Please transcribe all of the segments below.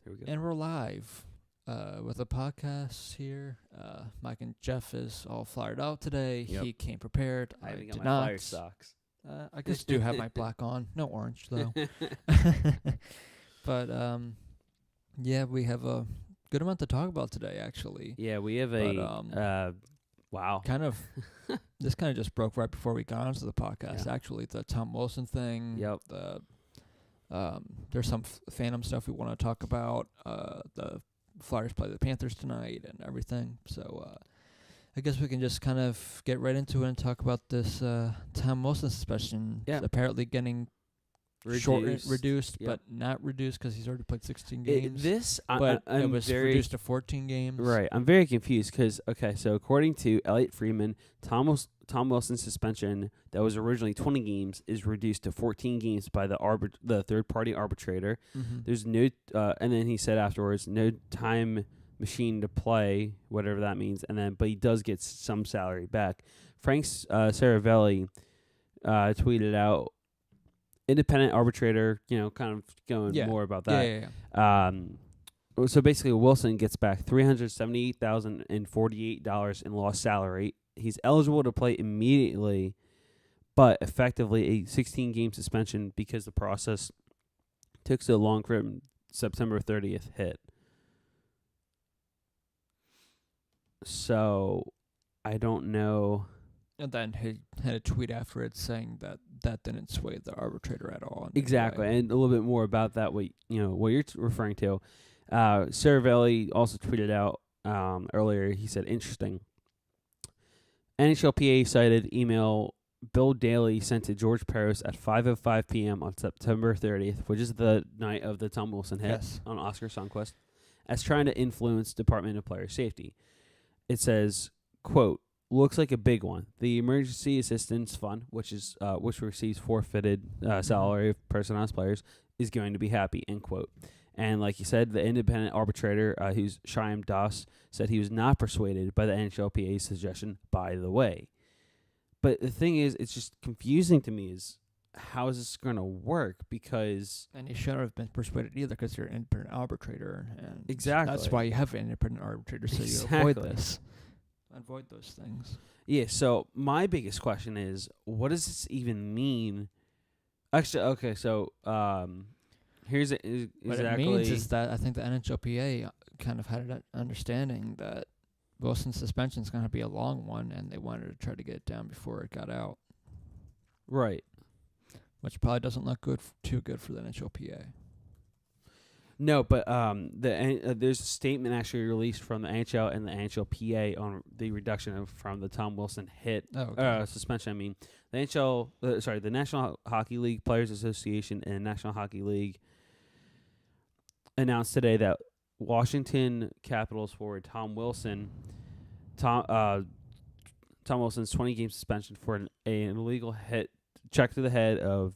Here we go. And we're live with a podcast here. Mike and Jeff is all fired out today. Yep. He came prepared. I I even got did my not. fire socks. I just do have my black on. No orange, though. But, yeah, we have a good amount to talk about today, actually. Yeah, we have wow. Kind of, this kind of just broke right before we got onto the podcast, actually. The Tom Wilson thing. Yep. There's some Phantom stuff we want to talk about. The Flyers play the Panthers tonight and everything. So I guess we can just kind of get right into it and talk about this Tom Wilson suspension. Yeah. Apparently getting reduced, Yep. but not reduced because he's already played 16 games. But it was reduced to 14 games. Right. I'm very confused because, so according to Elliot Friedman, Tom Wilson's suspension that was originally 20 games is reduced to 14 games by the third-party arbitrator. Mm-hmm. There's no, and then he said afterwards, no time machine to play, whatever that means, but he does get some salary back. Frank Saravelli tweeted out, independent arbitrator, kind of going more about that. Yeah. So basically, Wilson gets back $378,048 in lost salary. He's eligible to play immediately, but effectively a 16-game suspension because the process took so long for him. September 30th hit. So I don't know. And then he had a tweet after it saying that didn't sway the arbitrator at all. Exactly, and a little bit more about that. What you're referring to. Saravelli also tweeted out earlier. He said, "Interesting." NHLPA cited email Bill Daly sent to George Peros at 5:05 p.m. on September 30th, which is the night of the Tom Wilson hit on Oscar Sundqvist, as trying to influence Department of Player Safety. It says, quote, "Looks like a big one. The Emergency Assistance Fund, which receives forfeited salary of personnel players, is going to be happy," end quote. And like you said, the independent arbitrator, who's Shyam Das, said he was not persuaded by the NHLPA's suggestion, by the way. But the thing is, it's just confusing to me is, how is this going to work? Because... And you shouldn't have been persuaded either because you're an independent arbitrator. And exactly. That's why you have an independent arbitrator, so you avoid this. Avoid those things. Yeah, so my biggest question is, what does this even mean? Actually, okay, so here's exactly... What it means is that I think the NHLPA kind of had an understanding that Wilson's suspension is going to be a long one, and they wanted to try to get it down before it got out. Right. Which probably doesn't look too good for the NHLPA. No, but there's a statement actually released from the NHL and the NHLPA on the reduction from the Tom Wilson hit suspension. I mean, the National Hockey League Players Association and National Hockey League announced today that Washington Capitals forward Tom Wilson's 20-game suspension for an illegal hit check to the head of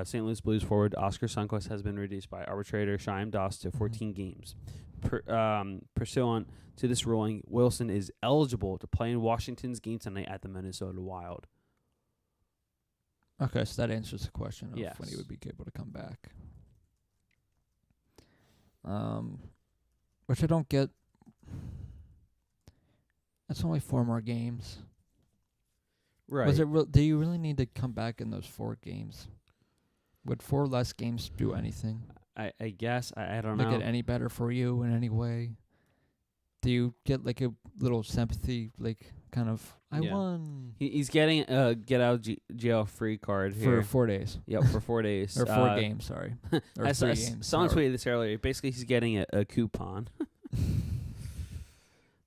St. Louis Blues forward Oscar Sundqvist has been reduced by arbitrator Shyam Das to 14 games. Pursuant to this ruling, Wilson is eligible to play in Washington's game tonight at the Minnesota Wild. Okay, so that answers the question of yes. when he would be able to come back. Which I don't get. That's only 4 more games. Right. Do you really need to come back in those 4 games? Would 4 less games do anything? I guess. I don't know. Make it any better for you in any way? Do you get like a little sympathy, like kind of, I won? He's getting a get out jail free card for 4 days. Yep, for 4 days. Or 4 games, sorry. Or 3 games. Someone tweeted this earlier. Basically, he's getting a coupon.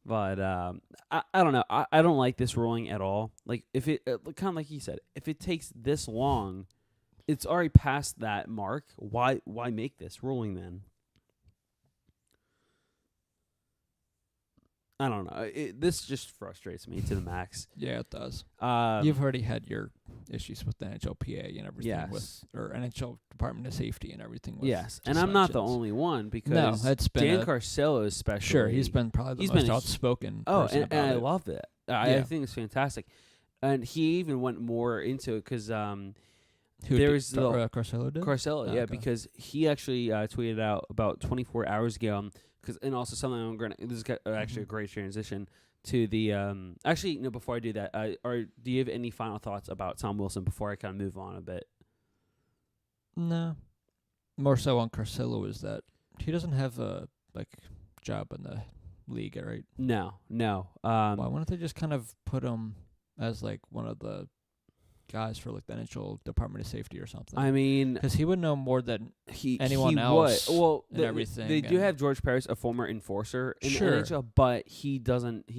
But I don't know. I don't like this ruling at all. Like, if it kind of like you said, if it takes this long, it's already past that mark. Why make this ruling then? I don't know. This just frustrates me to the max. Yeah, it does. You've already had your issues with the NHLPA and everything, or NHL Department of Safety and everything. With and I'm not the only one because it's been Dan Carcillo especially. Sure, he's been probably the most outspoken. And I love it. I think it's fantastic. And he even went more into it because There's Carcelo did? Carcelo, Oh, yeah, okay. because he actually tweeted out about 24 hours ago. And also something I'm going to... This is actually a great transition to the... actually, no, before I do that, do you have any final thoughts about Tom Wilson before I kind of move on a bit? No. More so on Carcelo is that he doesn't have a job in the league, right? No. Why wouldn't they just kind of put him as one of the guys for the NHL Department of Safety or something? I mean, because he would know more than anyone he else. Would. Well, and everything. They do have George Parris, a former enforcer in Sure. the NHL, but he doesn't.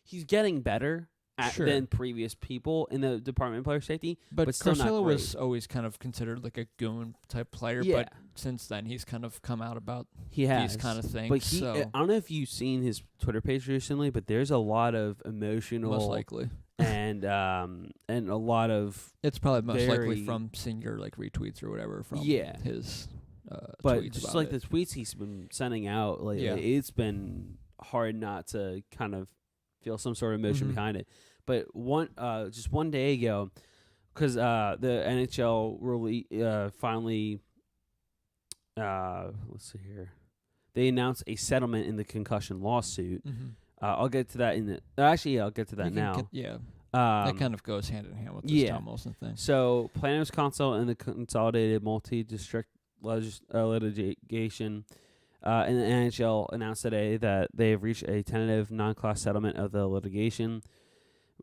He's getting better than previous people in the Department of Player Safety. But still not Carcelo great. was always kind of considered like a goon type player. Yeah. But since then, he's kind of come out about these kind of things. But I don't know if you've seen his Twitter page recently, but there's a lot of emotional, most likely, and a lot of. It's probably most likely from seeing your retweets or whatever from his. But tweets just about the tweets he's been sending out lately, it's been hard not to kind of feel some sort of emotion behind it. But just one day ago, because the NHL finally, let's see here, they announced a settlement in the concussion lawsuit. I'll get to that I'll get to that now. That kind of goes hand in hand with this Tom Wilson thing. So plaintiffs' counsel in the consolidated multi-district litigation and the NHL announced today that they have reached a tentative non-class settlement of the litigation.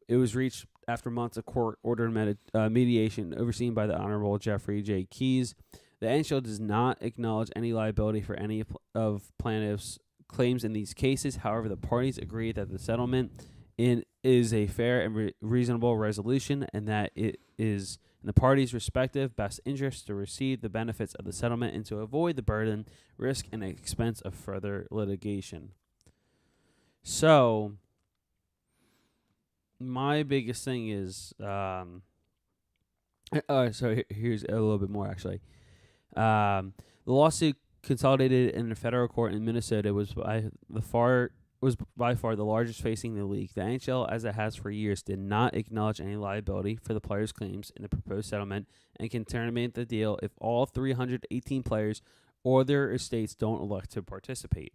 It was reached after months of court-ordered mediation overseen by the Honorable Jeffrey J. Keyes. The NHL does not acknowledge any liability for any of plaintiffs' claims in these cases. However, the parties agree that the settlement is a fair and reasonable resolution and that it is in the parties' respective best interest to receive the benefits of the settlement and to avoid the burden, risk, and expense of further litigation. So, my biggest thing is, so here's a little bit more actually. The lawsuit consolidated in a federal court in Minnesota was by far the largest facing the league. The NHL, as it has for years, did not acknowledge any liability for the players' claims in the proposed settlement and can terminate the deal if all 318 players or their estates don't elect to participate.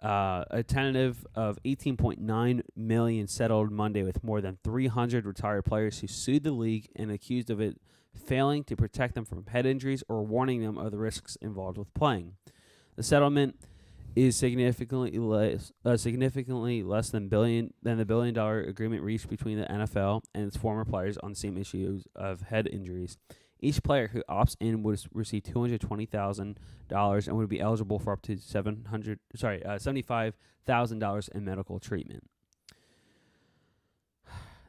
A tentative of $18.9 million settled Monday with more than 300 retired players who sued the league and accused of it failing to protect them from head injuries or warning them of the risks involved with playing. The settlement is significantly less than the $1 billion agreement reached between the NFL and its former players on the same issues of head injuries. Each player who opts in would receive $220,000 and would be eligible for up to $75,000 in medical treatment.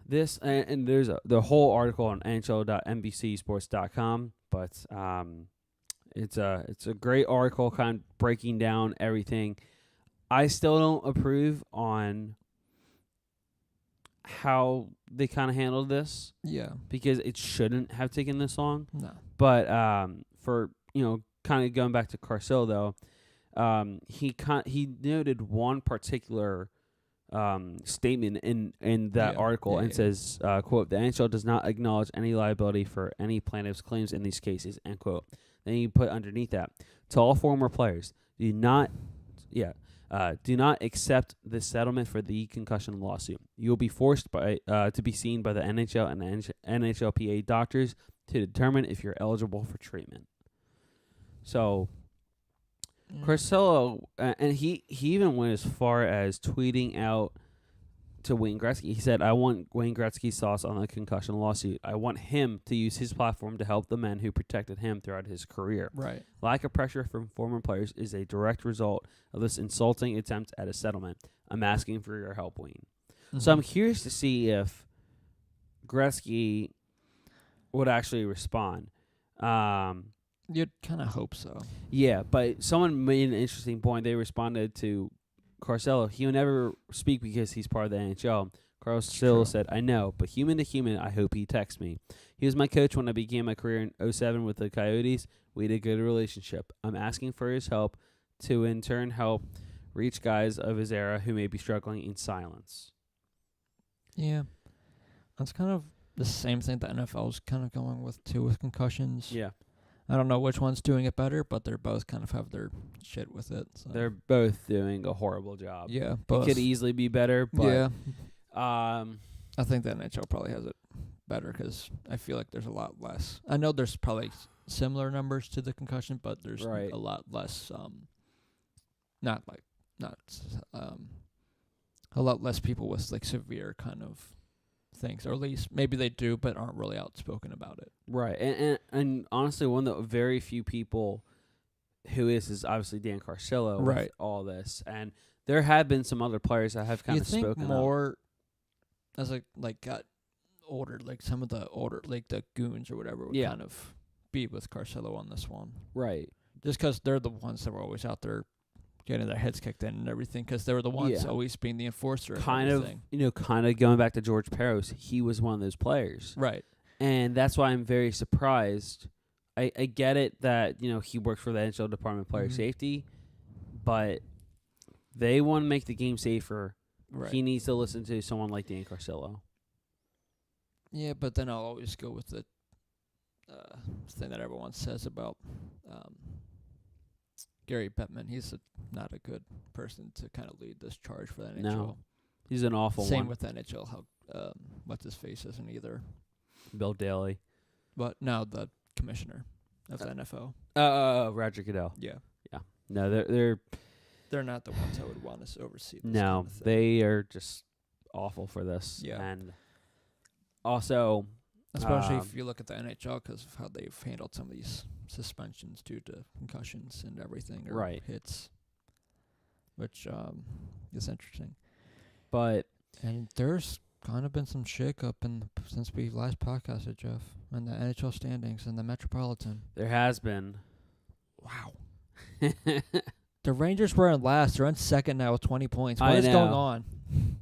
This and there's the whole article on NHL.NBCSports.com, but it's a great article, kind of breaking down everything. I still don't approve on how they kind of handled this. Yeah, because it shouldn't have taken this long. No, but for kind of going back to Carcel though, he noted one particular statement in that article and says, quote, "The NHL does not acknowledge any liability for any plaintiff's claims in these cases," end quote. Then you put underneath that, to all former players, do not accept this settlement for the concussion lawsuit. You will be forced to be seen by the NHL and the NHLPA doctors to determine if you're eligible for treatment. So, Carcelo, and he even went as far as tweeting out to Wayne Gretzky. He said, "I want Wayne Gretzky's thoughts on the concussion lawsuit. I want him to use his platform to help the men who protected him throughout his career. Right. Lack of pressure from former players is a direct result of this insulting attempt at a settlement. I'm asking for your help, Wayne." Mm-hmm. So I'm curious to see if Gretzky would actually respond. You'd kind of hope so. Yeah, but someone made an interesting point. They responded to Carcelo. He would never speak because he's part of the NHL. Carcelo said, "I know, but human to human, I hope he texts me. He was my coach when I began my career in 2007 with the Coyotes. We had a good relationship. I'm asking for his help to, in turn, help reach guys of his era who may be struggling in silence." Yeah. That's kind of the same thing the NFL's kind of going with too with concussions. Yeah. I don't know which one's doing it better, but they're both kind of have their shit with it. So. They're both doing a horrible job. Yeah, It both. could easily be better, but Yeah. I think the NHL probably has it better because I feel like there's a lot less. I know there's probably similar numbers to the concussion, but there's Right. a lot less. A lot less people with like severe kind of things, or at least maybe they do, but aren't really outspoken about it. Right, and honestly, one of the very few people who is obviously Dan Carcillo Right. with all this, and there have been some other players that have kind of spoken You think more as like got older, like some of the older, like the goons or whatever, would kind of be with Carcillo on this one, right? Just because they're the ones that were always out there getting their heads kicked in and everything, because they were the ones always being the enforcer. Kind of going back to George Peros, he was one of those players, right? And that's why I'm very surprised. I get it that he works for the NHL Department of Player Safety, but they want to make the game safer. Right. He needs to listen to someone like Dan Carcillo. Yeah, but then I'll always go with the thing that everyone says about Gary Bettman. He's not a good person to kind of lead this charge for the NHL. No, he's an awful one. Same with NHL. How what's his face isn't either. Bill Daly. But now the commissioner of the NFL. Roger Goodell. Yeah. No, they're not the ones I would want to oversee this no, kind of thing. they are just awful for this. Yeah. And also, especially if you look at the NHL because of how they've handled some of these suspensions due to concussions and everything, or hits, which is interesting. And there's kind of been some shake-up since we last podcasted, Jeff, in the NHL standings in the Metropolitan. There has been. Wow. The Rangers were in last. They're in second now with 20 points. What is going on?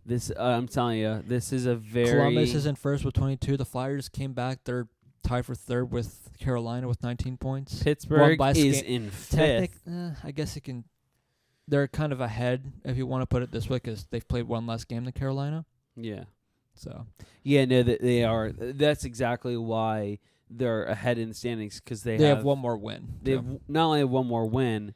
This I'm telling you, this is a very... Columbus is in first with 22. The Flyers came back. They're tied for third with Carolina with 19 points. Pittsburgh is in fifth. I guess it can... They're kind of ahead, if you want to put it this way, because they've played one less game than Carolina. Yeah. So. Yeah, no, they are. That's exactly why they're ahead in the standings, because they have one more win. They not only have one more win,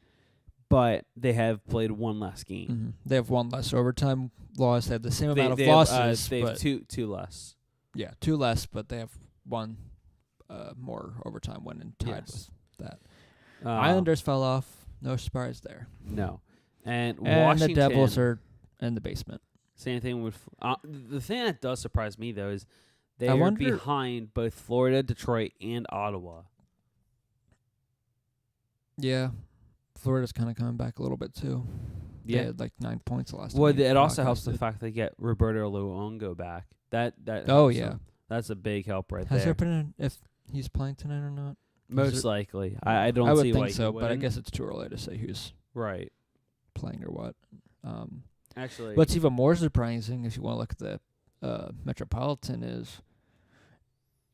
but they have played one less game. Mm-hmm. They have one less overtime loss. They have the same amount of losses. They have two less. Yeah, two less, but they have one more overtime win and tied with that. Islanders fell off. No surprise there. No. And the Devils are in the basement. Same thing with... the thing that does surprise me, though, is they are behind both Florida, Detroit, and Ottawa. Yeah. Florida's kind of coming back a little bit, too. Yeah. They had like 9 points the last time. Well, it also helps the fact they get Roberto Luongo back. That that's a big help right there. Has there been if he's playing tonight or not? Most likely. I don't see why he would think so, but I guess it's too early to say who's playing or what. Actually, what's even more surprising, if you want to look at the Metropolitan, is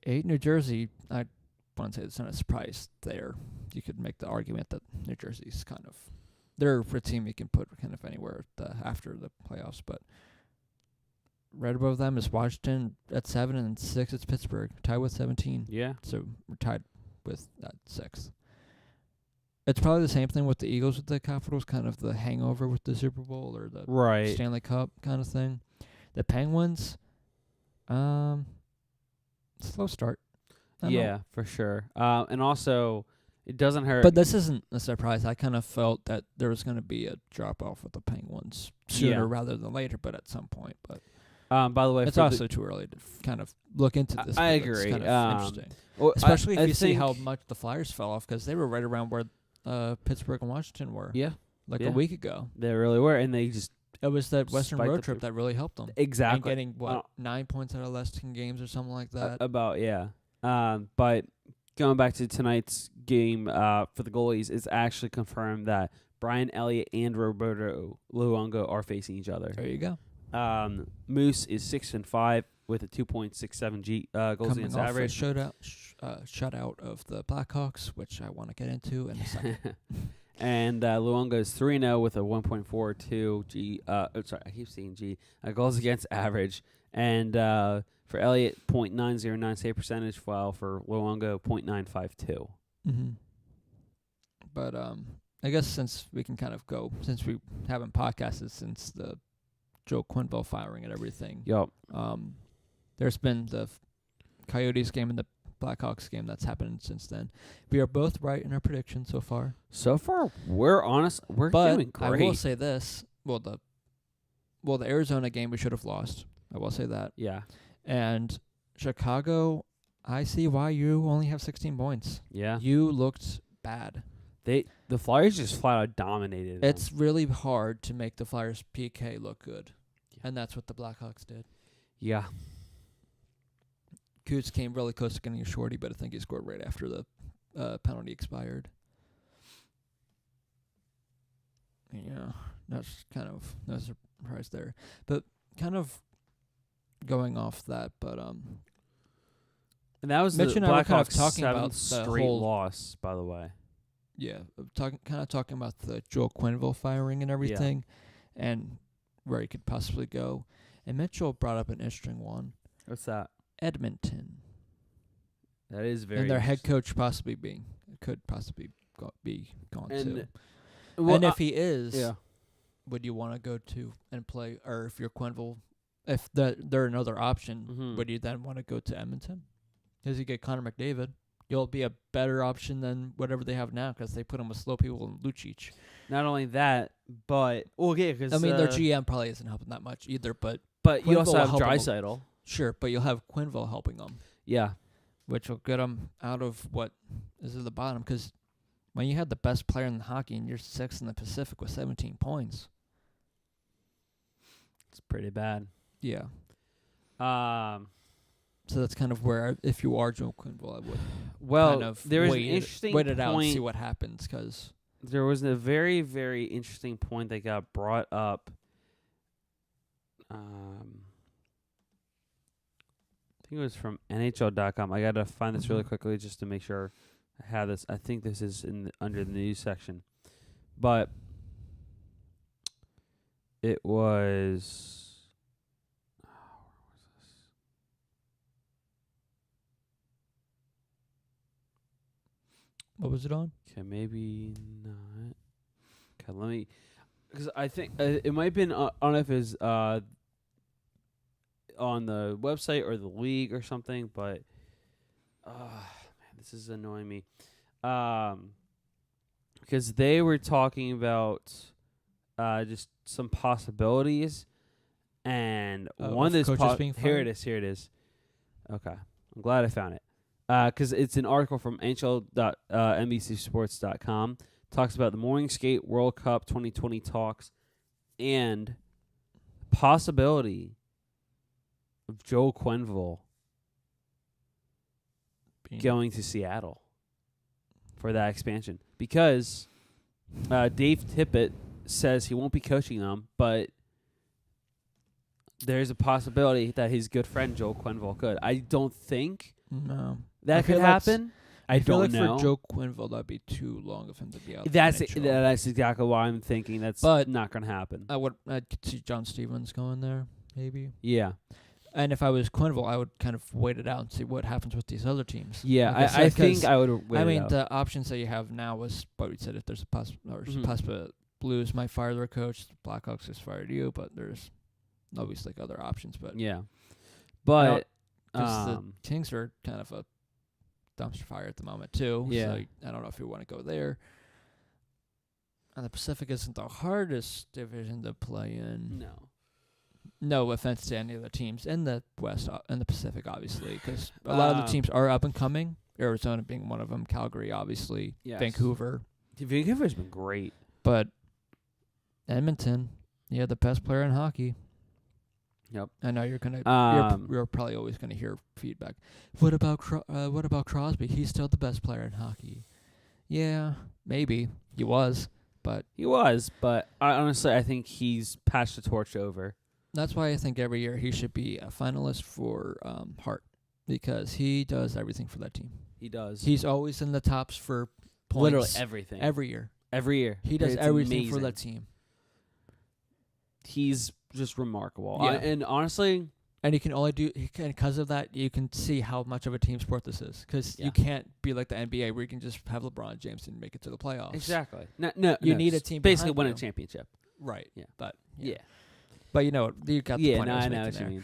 8 New Jersey. I want to say it's not a surprise there. You could make the argument that New Jersey's kind of... They're a team you can put kind of anywhere after the playoffs, but right above them is Washington at 7, and 6 it's Pittsburgh, tied with 17. Yeah. So we're tied with that 6th. It's probably the same thing with the Eagles with the Capitals, kind of the hangover with the Super Bowl or the Stanley Cup kind of thing. The Penguins, slow start. Yeah, for sure. And also, it doesn't hurt. But this isn't a surprise. I kind of felt that there was going to be a drop-off with the Penguins sooner rather than later, but at some point. But by the way, it's also too early to kind of look into this. I agree. It's kind of interesting. Well, especially if you see how much the Flyers fell off, because they were right around where Pittsburgh and Washington were. Yeah. A week ago. They really were, and they just... It was that Western road trip that really helped them. Exactly. And getting, 9 points out of less 10 games or something like that? But going back to tonight's game for the goalies, it's actually confirmed that Brian Elliott and Roberto Luongo are facing each other. There you go. Moose is 6-5 with a 2.67 goals against average. Shutout of the Blackhawks, which I want to get into in a second. And Luongo is 3-0 with a 1.42 I keep saying G, goals against average. And for Elliott, .909 save percentage, while for Luongo, .952. Mm-hmm. But I guess since we can kind of go, since we haven't podcasted since the Joe Quenneville firing and everything. Yup. There's been the Coyotes game and the Blackhawks game that's happened since then. We are both right in our predictions so far. So far, we're doing great. I will say this. Well, the Arizona game we should have lost. I will say that. Yeah. And Chicago, I see why you only have 16 points. Yeah. You looked bad. The Flyers just flat out dominated them. It's really hard to make the Flyers PK look good. Yeah. And that's what the Blackhawks did. Yeah. Coots came really close to getting a shorty, but I think he scored right after the penalty expired. Yeah, that's kind of no surprise there. But kind of going off that, but and that was Mitch the and I were kind of Blackhawks' talking about seventh the straight whole loss, by the way. Yeah, talking about the Joel Quenneville firing and everything, and where he could possibly go. And Mitchell brought up an interesting one. What's that? Edmonton. That is very. And their head coach could possibly be gone too. Well, and if he is, yeah. would you want to go to and play, or if you're Quenneville, if they're another option, would you then want to go to Edmonton? Because you get Connor McDavid. You'll be a better option than whatever they have now because they put him with slow people and Lucic. Not only that, but because I mean their GM probably isn't helping that much either. But you also have Draisaitl. Sure, but you'll have Quenneville helping them. Yeah, which will get them out of what is at the bottom. Because when you have the best player in hockey and you're sixth in the Pacific with 17 points, it's pretty bad. Yeah. So that's kind of where, if you are Joe Quenneville, I would kind of there was an interesting wait it out and see what happens. Because there was a very, very interesting point that got brought up. I think it was from NHL.com. I got to find this really quickly just to make sure I have this. I think this is under the news section. But it was... What was it on? Okay, maybe not. Okay, let me... Because I think it might have been... I don't know if it's on the website or the league or something, but... man, this is annoying me. Because they were talking about just some possibilities, and one of those... Here it is. Okay. I'm glad I found it. Because it's an article from NHL.NBCSports.com. Talks about the Morning Skate World Cup 2020 talks and possibility of Joel Quenneville going to Seattle for that expansion. Because Dave Tippett says he won't be coaching them, but there's a possibility that his good friend Joel Quenneville could. I don't think... No. That could happen. I don't know. For Joe Quenneville, that'd be too long of him to be out. That's exactly why I'm thinking that's not going to happen. I'd see John Stevens going there, maybe. Yeah. And if I was Quenneville, I would kind of wait it out and see what happens with these other teams. Yeah, I think I would wait it out. The options that you have now was what we said. If there's a possibility, Blues might fire their coach, Blackhawks just fired you, but there's obviously other options. But yeah, but the Kings are kind of a dumpster fire at the moment too. Yeah. So I don't know if you want to go there. And the Pacific isn't the hardest division to play in. No. No offense to any of the teams in the West and the Pacific, obviously, because a lot of the teams are up and coming. Arizona being one of them, Calgary, obviously, yes. Vancouver. Vancouver's been great, but Edmonton, the best player in hockey. Yep. I know you're gonna. You're probably always gonna hear feedback. What about Crosby? He's still the best player in hockey. Yeah, maybe he was, but I think he's passed the torch over. That's why I think every year he should be a finalist for Hart, because he does everything for that team. He does. He's always in the tops for points. Literally everything. Every year. He does everything for that team. He's just remarkable. Yeah. And honestly, And you can only because of that, you can see how much of a team sport this is. Because you can't be like the NBA where you can just have LeBron James and make it to the playoffs. Exactly. You need a team basically behind win you. a championship. Right. Yeah. But Yeah. But you know, you got the point. Yeah, I know was what making you there. mean.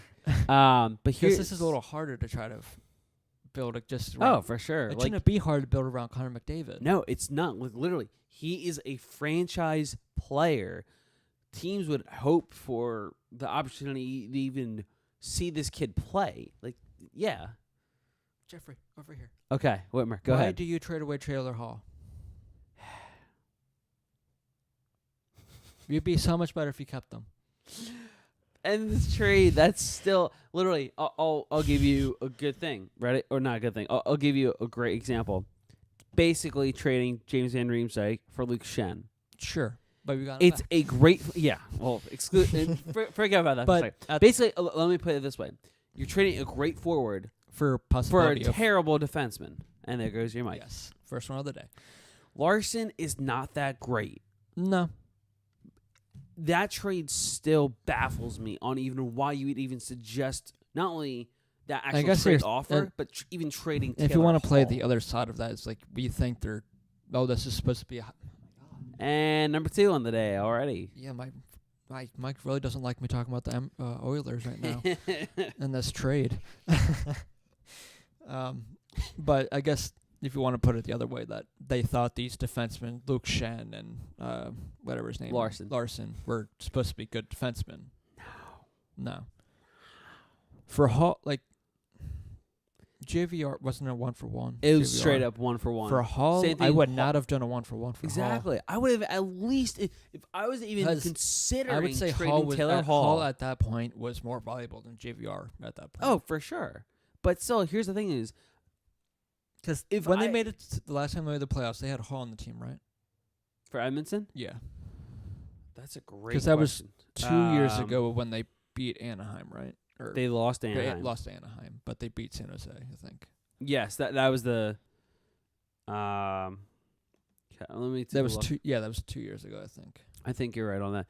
But Because this is a little harder to try to build it just around. Oh, for sure. It Like, shouldn't be hard to build around Connor McDavid. no, it's not. Like, literally, he is a franchise player. Teams would hope for the opportunity to even see this kid play. Like, yeah. Jeffrey, over here. Okay, Whitmer, go Why ahead. do you trade away Taylor Hall? You'd be so much better if you kept them. And this trade, that's still literally. I'll give you a good thing, right? Or not a good thing. I'll give you a great example. Basically, trading James Van Riemsdyk for Luke Shen. Sure, but we got. It's a great, yeah. Well, forget about that. But for a second. Basically, let me put it this way: you're trading a great forward for a terrible defenseman, and there goes your mic. Yes, first one of the day. Larson is not that great. No. That trade still baffles me on even why you would even suggest not only that actual trade offer, but even trading Taylor If you want to play Hall. the other side of that, it's like we think they're, this is supposed to be a... And number 2 on the day already. Yeah, Mike really doesn't like me talking about the Oilers right now in this trade. But I guess if you want to put it the other way, that they thought these defensemen, Luke Shen and whatever his name Larson, were supposed to be good defensemen. No. For Hall, like, JVR wasn't a 1-for-1. It was straight up 1-for-1. For Hall, I would not have done a 1-for-1 for Hall. Exactly. I would have at least, if I was even considering I would say Taylor Hall at that point was more valuable than JVR at that point. Oh, for sure. But still, here's the thing is, because when they made it the last time they made the playoffs, they had Hall on the team, right? For Edmonton? Yeah. That's a great question. Because that was 2 years ago when they beat Anaheim, right? Or they lost Anaheim. They lost Anaheim, but they beat San Jose, I think. Yes, that was the. Let me. That was 2. Yeah, that was 2 years ago, I think. I think you're right on that.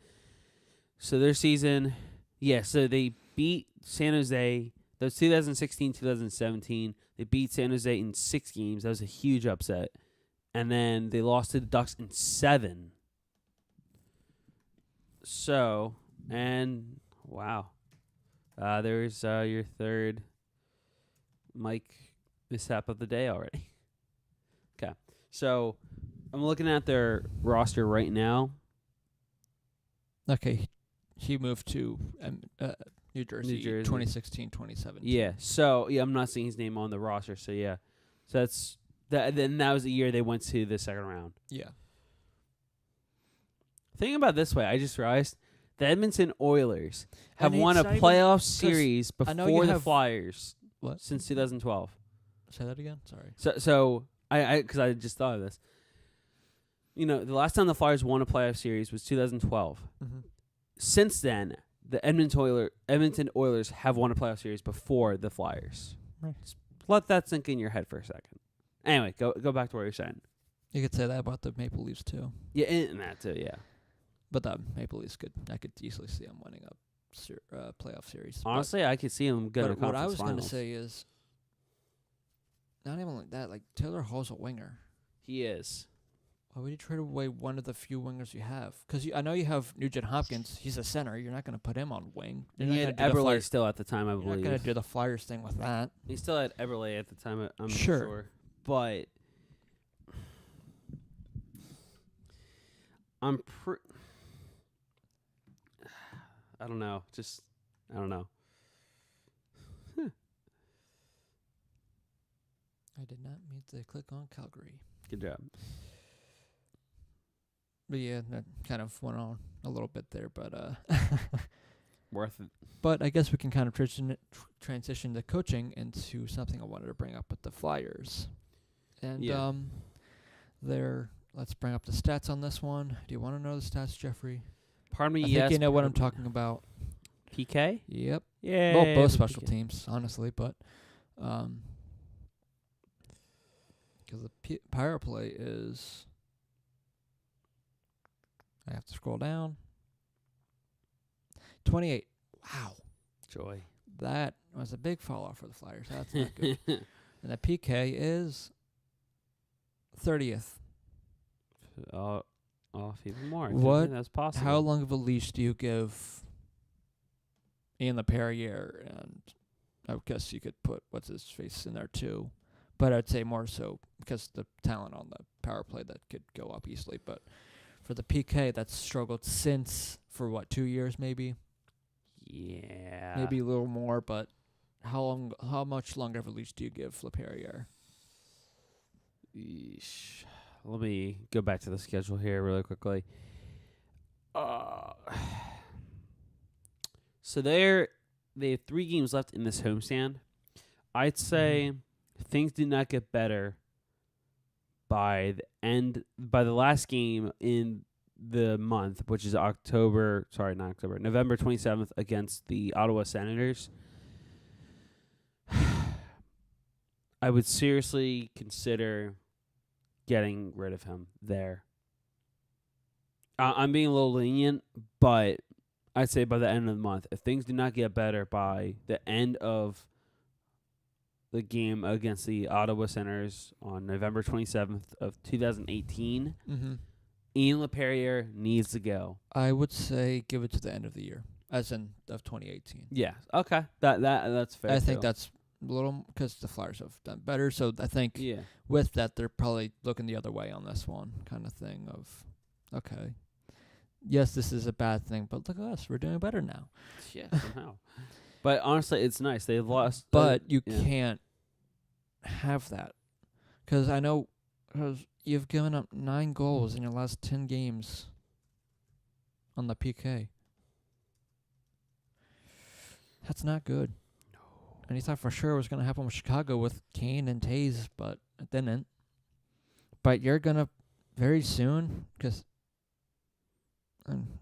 So their season, so they beat San Jose. That was 2016, 2017. They beat San Jose in 6 games. That was a huge upset. And then they lost to the Ducks in 7. So, and wow. There's your third Mike mishap of the day already. Okay. So, I'm looking at their roster right now. Okay. He moved to New Jersey, 2016, 2017. Yeah. So, I'm not seeing his name on the roster. So, yeah. So, that's that. Then that was the year they went to the second round. Yeah. Think about it this way. I just realized the Edmonton Oilers have won a not playoff series before the Flyers since 2012. Say that again? Sorry. So because I just thought of this. You know, the last time the Flyers won a playoff series was 2012. Mm-hmm. Since then, the Edmonton Oilers have won a playoff series before the Flyers. Right. Just let that sink in your head for a second. Anyway, go back to what you're saying. You could say that about the Maple Leafs too. Yeah, and that too, yeah. But the Maple Leafs I could easily see them winning a playoff series. Honestly, I could see them getting a conference what I was going to say is, not even like that. Like Taylor Hall's a winger. He is. Why would you trade away one of the few wingers you have? Because I know you have Nugent Hopkins. He's a center. You're not going to put him on wing. He had Eberle still at the time, I believe. You're not going to do the Flyers thing with that. He still had Eberle at the time, I'm sure. sure. But I don't know. I don't know. I did not mean to click on Calgary. Good job. But yeah, that kind of went on a little bit there, but Worth it. But I guess we can kind of transition the coaching into something I wanted to bring up with the Flyers. And let's bring up the stats on this one. Do you want to know the stats, Jeffrey? Pardon me, I yes. think you know what I'm talking about. PK? Yep. Yeah. Well, both special teams, honestly, but because the power play is, I have to scroll down. 28. Wow. Joy. that was a big fall off for the Flyers. That's not good. And the PK is 30th. Off even more. What? That's possible. How long of a leash do you give Ian LaPerriere? And I guess you could put what's his face in there too, but I'd say more so because the talent on the power play that could go up easily. But for the PK, that's struggled since for 2 years maybe. Yeah. Maybe a little more, but how much longer of a leash do you give LaPerriere? Eesh. Let me go back to the schedule here really quickly. So they have 3 games left in this homestand. I'd say things do not get better by the last game in the month, which is November 27th against the Ottawa Senators. I would seriously consider getting rid of him there. I'm being a little lenient, but I'd say by the end of the month, if things do not get better by the end of the game against the Ottawa Senators on November 27th of 2018, Ian LaPerriere needs to go. I would say give it to the end of the year, as in of 2018. Yeah. Okay. That's fair. I think that's a little because the Flyers have done better. So I think with that, they're probably looking the other way on this one kind of thing of, okay, yes, this is a bad thing, but look at us. We're doing better now. Yeah, somehow. But honestly, it's nice. They've lost. But you can't have that because I know you've given up 9 goals in your last 10 games on the PK. That's not good. No. And you thought for sure it was going to happen with Chicago with Kane and Taves, but it didn't. But you're going to very soon, because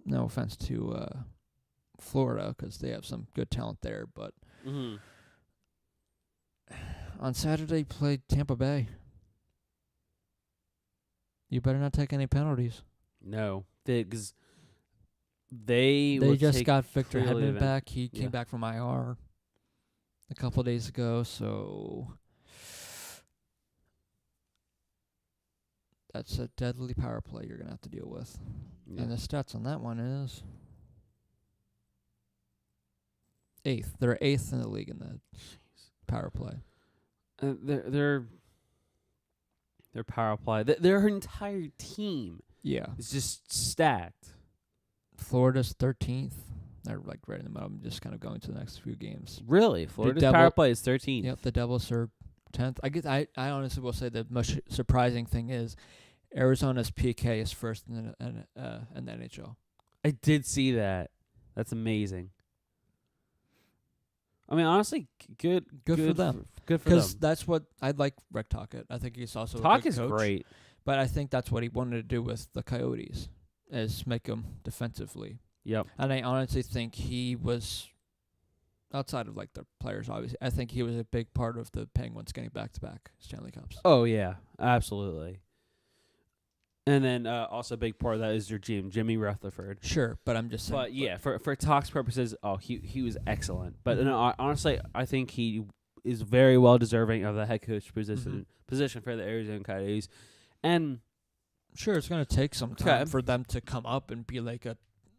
no offense to Florida, because they have some good talent there, but on Saturday played Tampa Bay. You better not take any penalties. No, because they just got Victor Hedman back. He came back from IR a couple days ago, so that's a deadly power play you're going to have to deal with. Yeah. And the stats on that one is 8th. They're 8th in the league in the power play. Their power play. Their entire team is just stacked. Florida's 13th. They're like right in the middle. I'm just kind of going to the next few games. Really? Florida's power play is 13th. Yep, the Devils are 10th. I honestly will say the most surprising thing is Arizona's PK is first in the NHL. I did see that. That's amazing. I mean, honestly, good for them. Good for them. Because that's what I'd like Rick Tocchet. I think he's also Tocchet a good coach, great. But I think that's what he wanted to do with the Coyotes, is make them defensively. Yep. And I honestly think he was, outside of like the players, obviously, I think he was a big part of the Penguins getting back-to-back Stanley Cups. Oh, yeah. Absolutely. And then also a big part of that is your GM, Jimmy Rutherford. Sure, but I'm just saying. But yeah, for Talk's purposes, he was excellent. But no, honestly, I think he is very well deserving of the head coach position for the Arizona Coyotes. And sure, it's going to take some time for them to come up and be like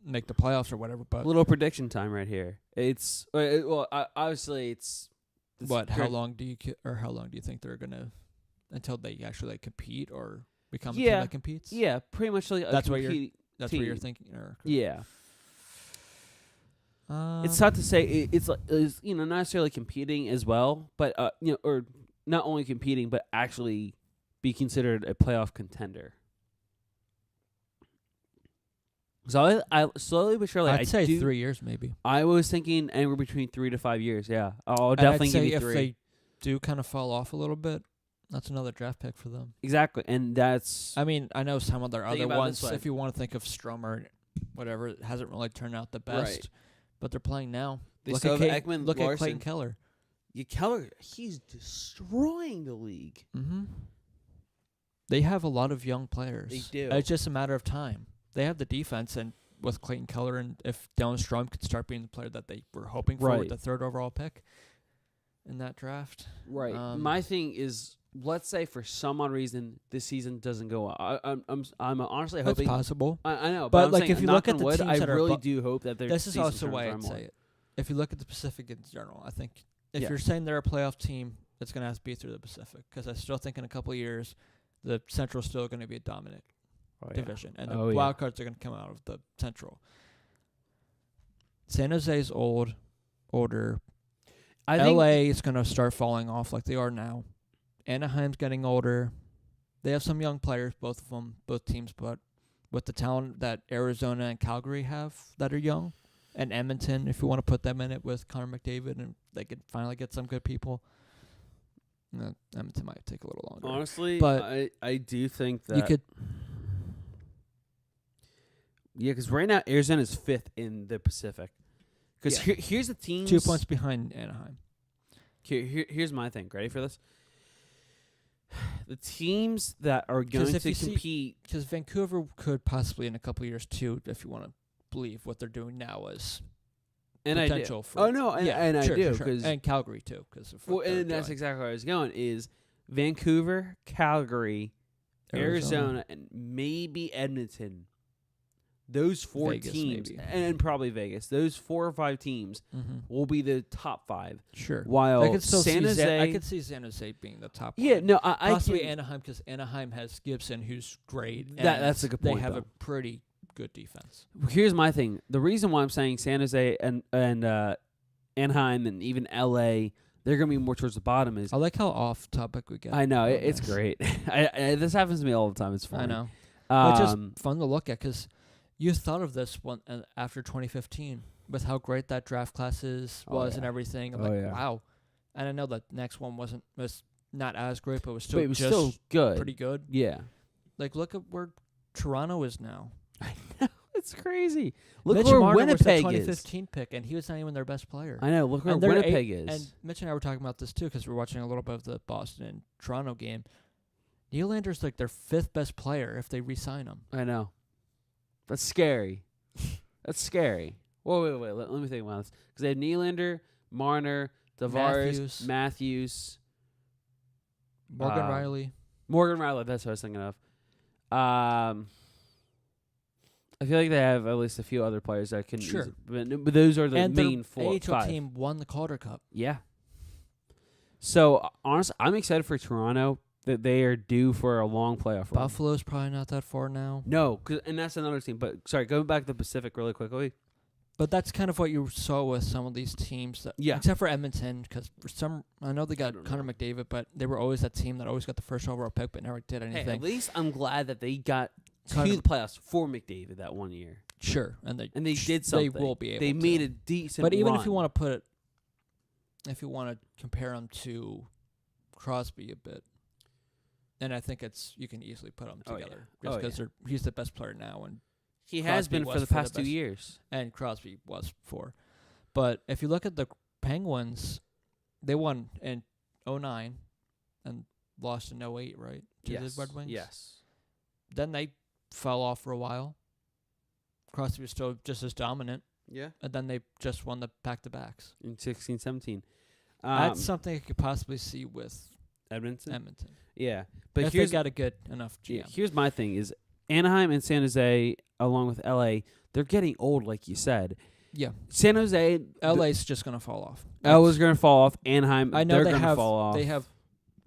make the playoffs or whatever. But a little prediction time right here. It's obviously it's what? How long do you think they're going to until they actually compete or become a team that competes? Yeah, pretty much like that's what you're thinking. Or yeah. It's tough to say. It's not necessarily competing as well, but or not only competing, but actually be considered a playoff contender. So I slowly but surely, I'd say 3 years maybe. I was thinking anywhere between 3 to 5 years. Yeah, I'll definitely give you 3. If they do kind of fall off a little bit, that's another draft pick for them. Exactly, and that's. I mean, I know some of their other ones. If you want to think of Stromer, whatever, it hasn't really turned out the best. Right. But they're playing now. Look at Ekman. Look at Clayton Keller. Keller, he's destroying the league. Mm-hmm. They have a lot of young players. They do. It's just a matter of time. They have the defense, and with Clayton Keller, and if Dylan Strom could start being the player that they were hoping for with the 3rd overall pick in that draft. Right. My thing is, let's say for some odd reason this season doesn't go well. I'm honestly hoping that's possible. I know, but I'm like saying, if you look at the teams I that really are do hope that this is also the way I'd say it. If you look at the Pacific in general, I think if you're saying they're a playoff team, it's going to have to be through the Pacific, because I still think in a couple of years the Central's still going to be a dominant division, and the wild cards are going to come out of the Central. San Jose's older. I think LA is going to start falling off like they are now. Anaheim's getting older. They have some young players, both teams, but with the talent that Arizona and Calgary have that are young, and Edmonton, if you want to put them in it with Connor McDavid, and they could finally get some good people. Edmonton might take a little longer. Honestly, but I do think that you could. Yeah, because right now Arizona is 5th in the Pacific. Because here's the teams 2 points behind Anaheim. Here's my thing. Ready for this? The teams that are going to compete, because Vancouver could possibly in a couple of years too, if you want to believe what they're doing now is potential for. Oh no, I do, because and Calgary too, because and that's exactly where I was going. Is Vancouver, Calgary, Arizona, and maybe Edmonton. Those 4 Vegas, teams, maybe. and probably Vegas, those 4 or 5 teams will be the top 5. Sure. While I could still San Jose, I could see San Jose being the top. Yeah, one. no, possibly Anaheim, because Anaheim has Gibson, who's great. That's a good point. They have a pretty good defense. Here's my thing: the reason why I'm saying San Jose and Anaheim and even LA, they're gonna be more towards the bottom. Is I like how off topic we get. I know it's great. This happens to me all the time. It's fun. I know, which is fun to look at, because you thought of this one after 2015 with how great that draft class was and everything. I'm wow. And I know the next one was not as great, but it was still good, pretty good. Yeah. Like, look at where Toronto is now. I know, it's crazy. Look Mitch where Marner Winnipeg was the is. 2015 pick, and he was not even their best player. I know. Look where Winnipeg is. And Mitch and I were talking about this too, because we were watching a little bit of the Boston and Toronto game. Nylander's like their 5th best player if they re-sign him. I know. That's scary. That's scary. Wait. Let me think about this. Because they have Nylander, Marner, Tavares, Matthews. Morgan Riley. That's what I was thinking of. I feel like they have at least a few other players that can. Sure. But those are the main 4. The AHL team won the Calder Cup. Yeah. So, honestly, I'm excited for Toronto. That they are due for a long playoff run. Buffalo's probably not that far now. No, and that's another team. But, sorry, going back to the Pacific really quickly. But that's kind of what you saw with some of these teams. Except for Edmonton, because for some, I know they got Connor McDavid, but they were always that team that always got the first overall pick but never did anything. Hey, at least I'm glad that they got to the playoffs for McDavid that one year. Sure. And they did something. They will be able They to. made a decent But even run. if you want to if you want to compare them to Crosby a bit, and I think you can easily put them together just because he's the best player now, and he has been for the past 2 years, and Crosby was for. But if you look at the Penguins, they won in 2009 and lost in 2008, right? To the Red Wings. Yes. Then they fell off for a while. Crosby was still just as dominant. Yeah. And then they just won the back-to-backs in 16-17. That's something I could possibly see with Edmonton. Yeah. But if they got a good enough GM. Here's my thing is Anaheim and San Jose, along with LA, they're getting old, like you said. Yeah. San Jose. LA's just going to fall off. LA's going to fall off. Anaheim, I know they're going to fall off. They have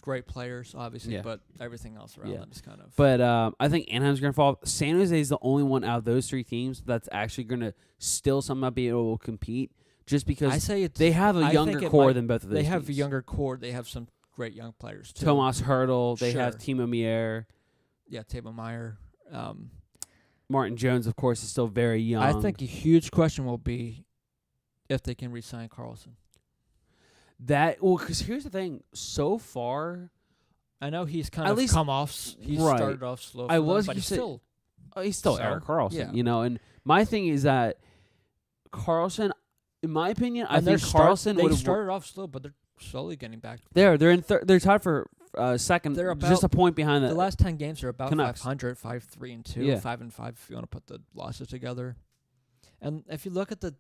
great players, obviously, but everything else around them is kind of. But I think Anaheim's going to fall off. San Jose is the only one out of those 3 teams that's actually going to still somehow be able to compete, just because they have a younger core than both of those teams. They have a younger core. They have some great young players, too. Tomas Hertl. They have Timo Meier. Yeah, Timo Meier. Martin Jones, of course, is still very young. I think a huge question will be if they can re-sign Karlsson. Because here's the thing. So far, I know he's kind of come off. He started off slow. But he's still Erik Karlsson. You know, and my thing is that Karlsson, in my opinion, I think Karlsson would have started off slow, but they're slowly getting back. They're they're tied for second. They're about, just a point behind the last 10 games are about Canucks. 500, 5-3-2, 5-5. If you want to put the losses together. And if you look at the...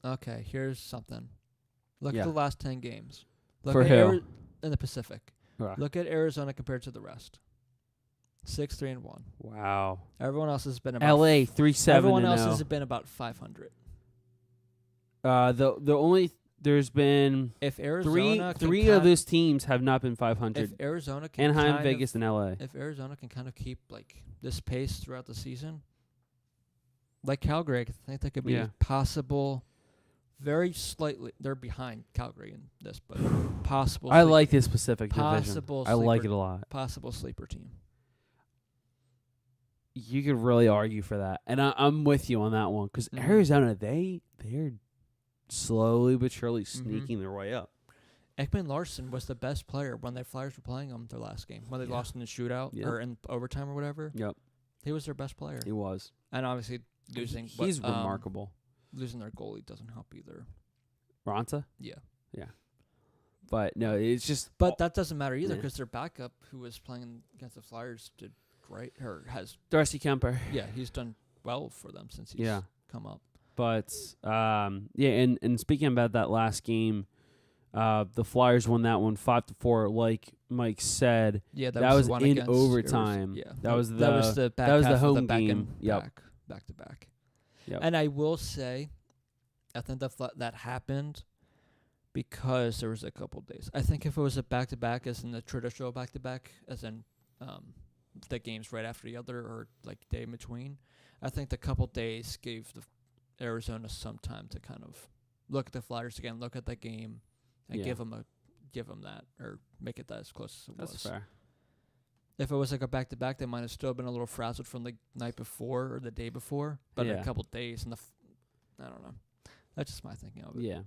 Okay, here's something. Look Yeah. at the last 10 games. Look For at who? in the Pacific. Right. Look at Arizona compared to the rest. 6-3-1. Wow. Everyone else has been about... L.A. 3-7. Everyone else has been about 500. The only there's been If Arizona three of those teams have not been 500. If Arizona can Anaheim, Vegas, and L.A. If Arizona can kind of keep like this pace throughout the season, like Calgary, I think that could be possible. Very slightly, they're behind Calgary in this, but possible. I like this Pacific division. Possible. I like it a lot. Possible sleeper team. You could really argue for that, and I'm with you on that one because Arizona, they're slowly but surely sneaking their way up. Ekman Larson was the best player when the Flyers were playing them their last game when they lost in the shootout or in overtime or whatever. Yep, he was their best player. He was, and obviously losing. He's remarkable. Losing their goalie doesn't help either. Ronta? Yeah. But no, it's just. But that doesn't matter either because their backup, who was playing against the Flyers, did great. Or has Darcy Kemper. Yeah, he's done well for them since he's come up. But and speaking about that last game, the Flyers won that one 5-4. Like Mike said, that was was in overtime. That was the home game. Back to back. Yep. And I will say, I think that happened because there was a couple days. I think if it was a back to back, as in the traditional back to back, as in the games right after the other or like day in between, I think the couple days gave the Arizona some time to kind of look at the Flyers again, look at that game, and give them that or make it that as close as it was. That's fair. If it was like a back-to-back, they might have still been a little frazzled from the night before or the day before. But in a couple days, and I don't know. That's just my thinking of it. Yeah.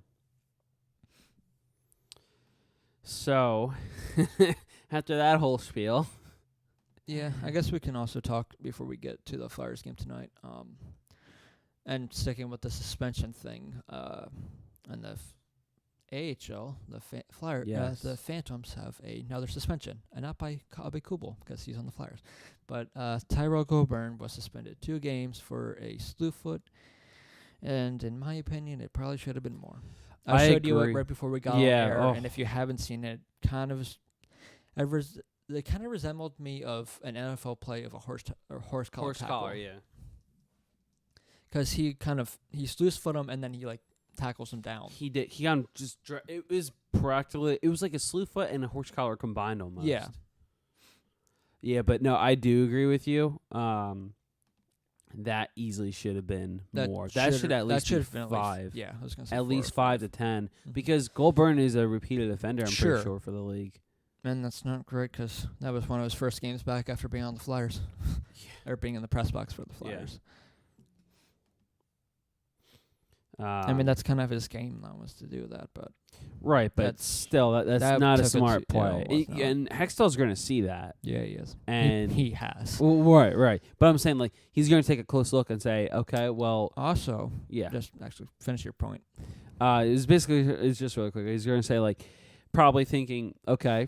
So, after that whole spiel. Yeah, I guess we can also talk before we get to the Flyers game tonight. And sticking with the suspension thing, and the AHL, the Phantoms have another suspension, and not by Aubé-Kubel because he's on the Flyers. But Tyrell Goulbourne was suspended 2 games for a slew foot, and in my opinion, it probably should have been more. I showed you it right before we got on air, and if you haven't seen it, they kind of resembled me of an NFL play of a horse collar tackle. Collar, yeah. Because he slews foot him, and then he tackles him down. He did. He got him just. It was practically. It was like a slew foot and a horse collar combined almost. Yeah. Yeah, but no, I do agree with you. That easily should have been more. That should at least be 5. Yeah, I was gonna say at least 5 to 10 because Goulbourne is a repeated offender. I'm pretty sure for the league. And that's not great because that was one of his first games back after being on the Flyers, or being in the press box for the Flyers. I mean, that's kind of his game now, was to do that, but right, but still, that's not a smart play. And Hextall's going to see that. Yeah, he is, and he has. Well, right. But I'm saying he's going to take a close look and say, okay, well, also, just actually finish your point. It's just really quick. He's going to say probably thinking, okay,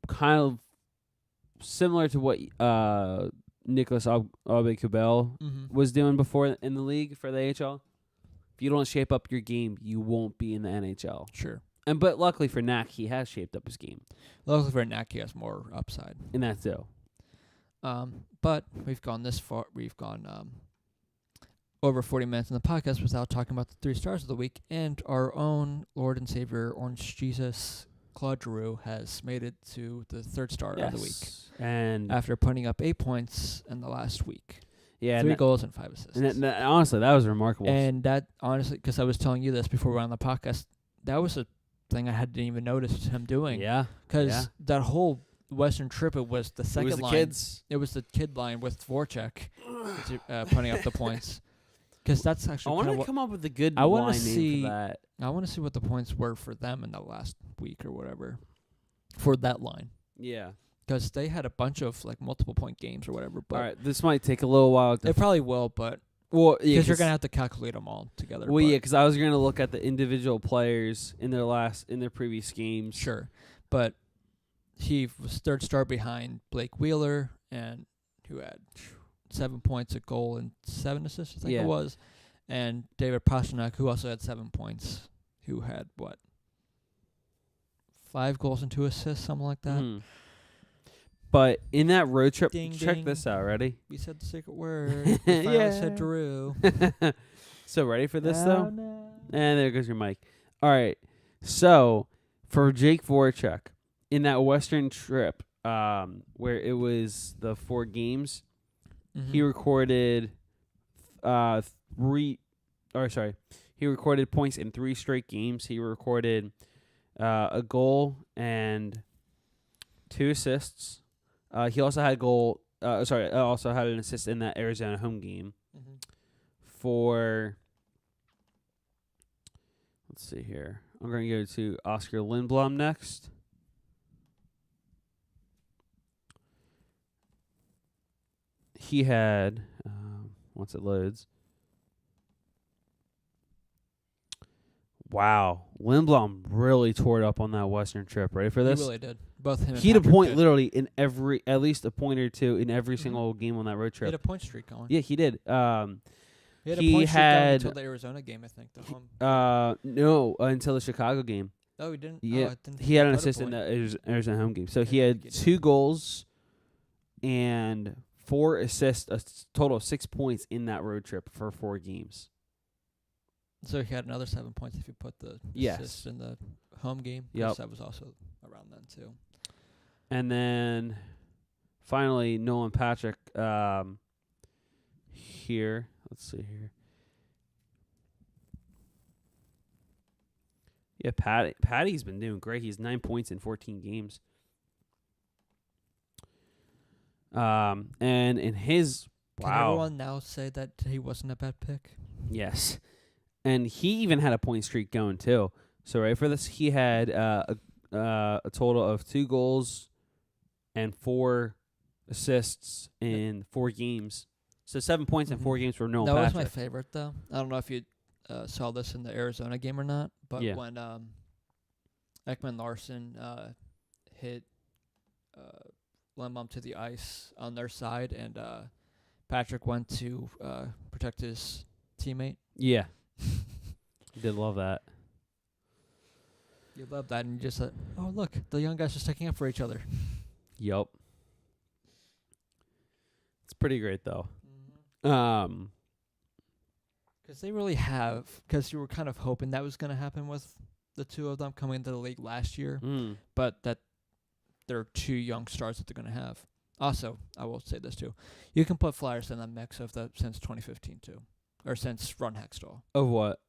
kind of similar to what Nicholas Aubé-Kubel was doing before in the league for the AHL. If you don't shape up your game, you won't be in the NHL. Sure. But luckily for Knack, he has shaped up his game. Luckily for Knack, he has more upside. And that too. But we've gone this far. We've gone over 40 minutes in the podcast without talking about the 3 stars of the week. And our own Lord and Savior, Orange Jesus, Claude Giroux, has made it to the 3rd star of the week. And after putting up 8 points in the last week. Yeah, 3 goals and 5 assists. And honestly, that was remarkable. And that, honestly, because I was telling you this before we were on the podcast, that was a thing I hadn't even noticed him doing. Yeah. Because that whole Western trip, it was the second line. Kids. It was the kid line with Voracek putting up the points. Because that's actually I want to come up with a good line name for that. I want to see what the points were for them in the last week or whatever for that line. Yeah. Because they had a bunch of multiple point games or whatever. But all right, this might take a little while. It probably will, but because you're gonna have to calculate them all together. Well, yeah, because I was gonna look at the individual players in their previous games. Sure, but he was 3rd star behind Blake Wheeler, and who had 7 points, a goal, and 7 assists, I think Yeah. it was. And David Pastrnak, who also had 7 points, who had, 5 goals and 2 assists, something like that. Mhm. But in that road trip, Ding, check ding. this out. Ready? We said the secret word. We finally said Drew. So ready for this, Oh, though? no. And there goes your mic. All right. So for Jake Voracek, in that Western trip, where it was the 4 games, he recorded he recorded points in 3 straight games. He recorded a goal and 2 assists. He also had also had an assist in that Arizona home game for. Let's see here. I'm going to go to Oscar Lindblom next. He had, once it loads. Wow. Lindblom really tore it up on that Western trip. Ready for this? He really did. Both him and He had a Patrick point did. literally in at least a point or 2 in every single game on that road He trip. had a point streak going. Yeah, he did. He had a he point streak going had- until the Arizona game, I think. The home. No, until the Chicago game. Oh, he didn't? Yeah, I didn't he had an put a assist in point. the Arizona home game. So I he didn't had think he 2 goals and 4 assists, a total of 6 points in that road trip for 4 games. So he had another 7 points if you put the Yes. assists in the home game. Yep. 'Cause that was also around then, too. And then finally, Nolan Patrick here. Let's see here. Yeah, Patty's been doing great. He's 9 points in 14 games. And in his Can everyone now say that he wasn't a bad pick? Yes. And he even had a point streak going too. So right for this, he had a total of 2 goals and 4 assists in 4 games. So 7 points in 4 games for Nolan That Patrick. was my favorite, though. I don't know if you saw this in the Arizona game or not, but Yeah. when Ekman Larson hit Lindblom to the ice on their side, and Patrick went to protect his teammate. Yeah. Did love that. You love that, and you just said, "Oh, look, the young guys are sticking up for each other." Yup. It's pretty great though. Because they really have. Because you were kind of hoping that was going to happen with the 2 of them coming into the league last year, but that they're 2 young stars that they're going to have. Also, I will say this too: you can put Flyers in the mix of the since 2015 too, or since Ron Hextall. Of what?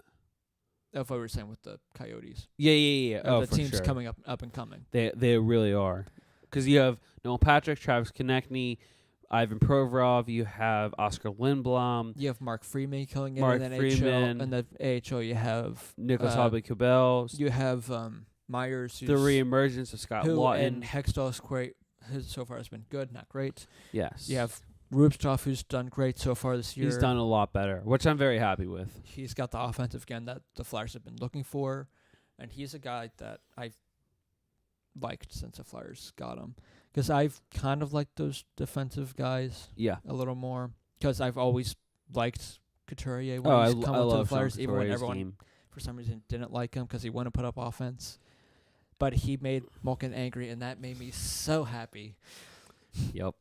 Of what we were saying with the Coyotes. Yeah. Of Oh, the for teams sure. coming up and coming. They really are. Because you have Nolan Patrick, Travis Konechny, Ivan Provorov. You have Oscar Lindblom, You have Mark Freeman coming in Mark the Freeman. NHL. In the AHL, you have Nicholas Aubé-Kubel. You have Myers, The reemergence of Scott who Laughton. and Hextall's great. His so far has been good, not great. Yes. You have Riemsdyk, who's done great so far this year. He's done a lot better, which I'm very happy with. He's got the offensive game that the Flyers have been looking for, and he's a guy that I've liked since the Flyers got him. Because I've kind of liked those defensive guys Yeah. a little more. Because I've always liked Couturier when I he's come into the love Flyers, Sean even when Couturier's everyone game. for some reason didn't like him because he wouldn't put up offense. But he made Malkin angry, and that made me so happy. Yep.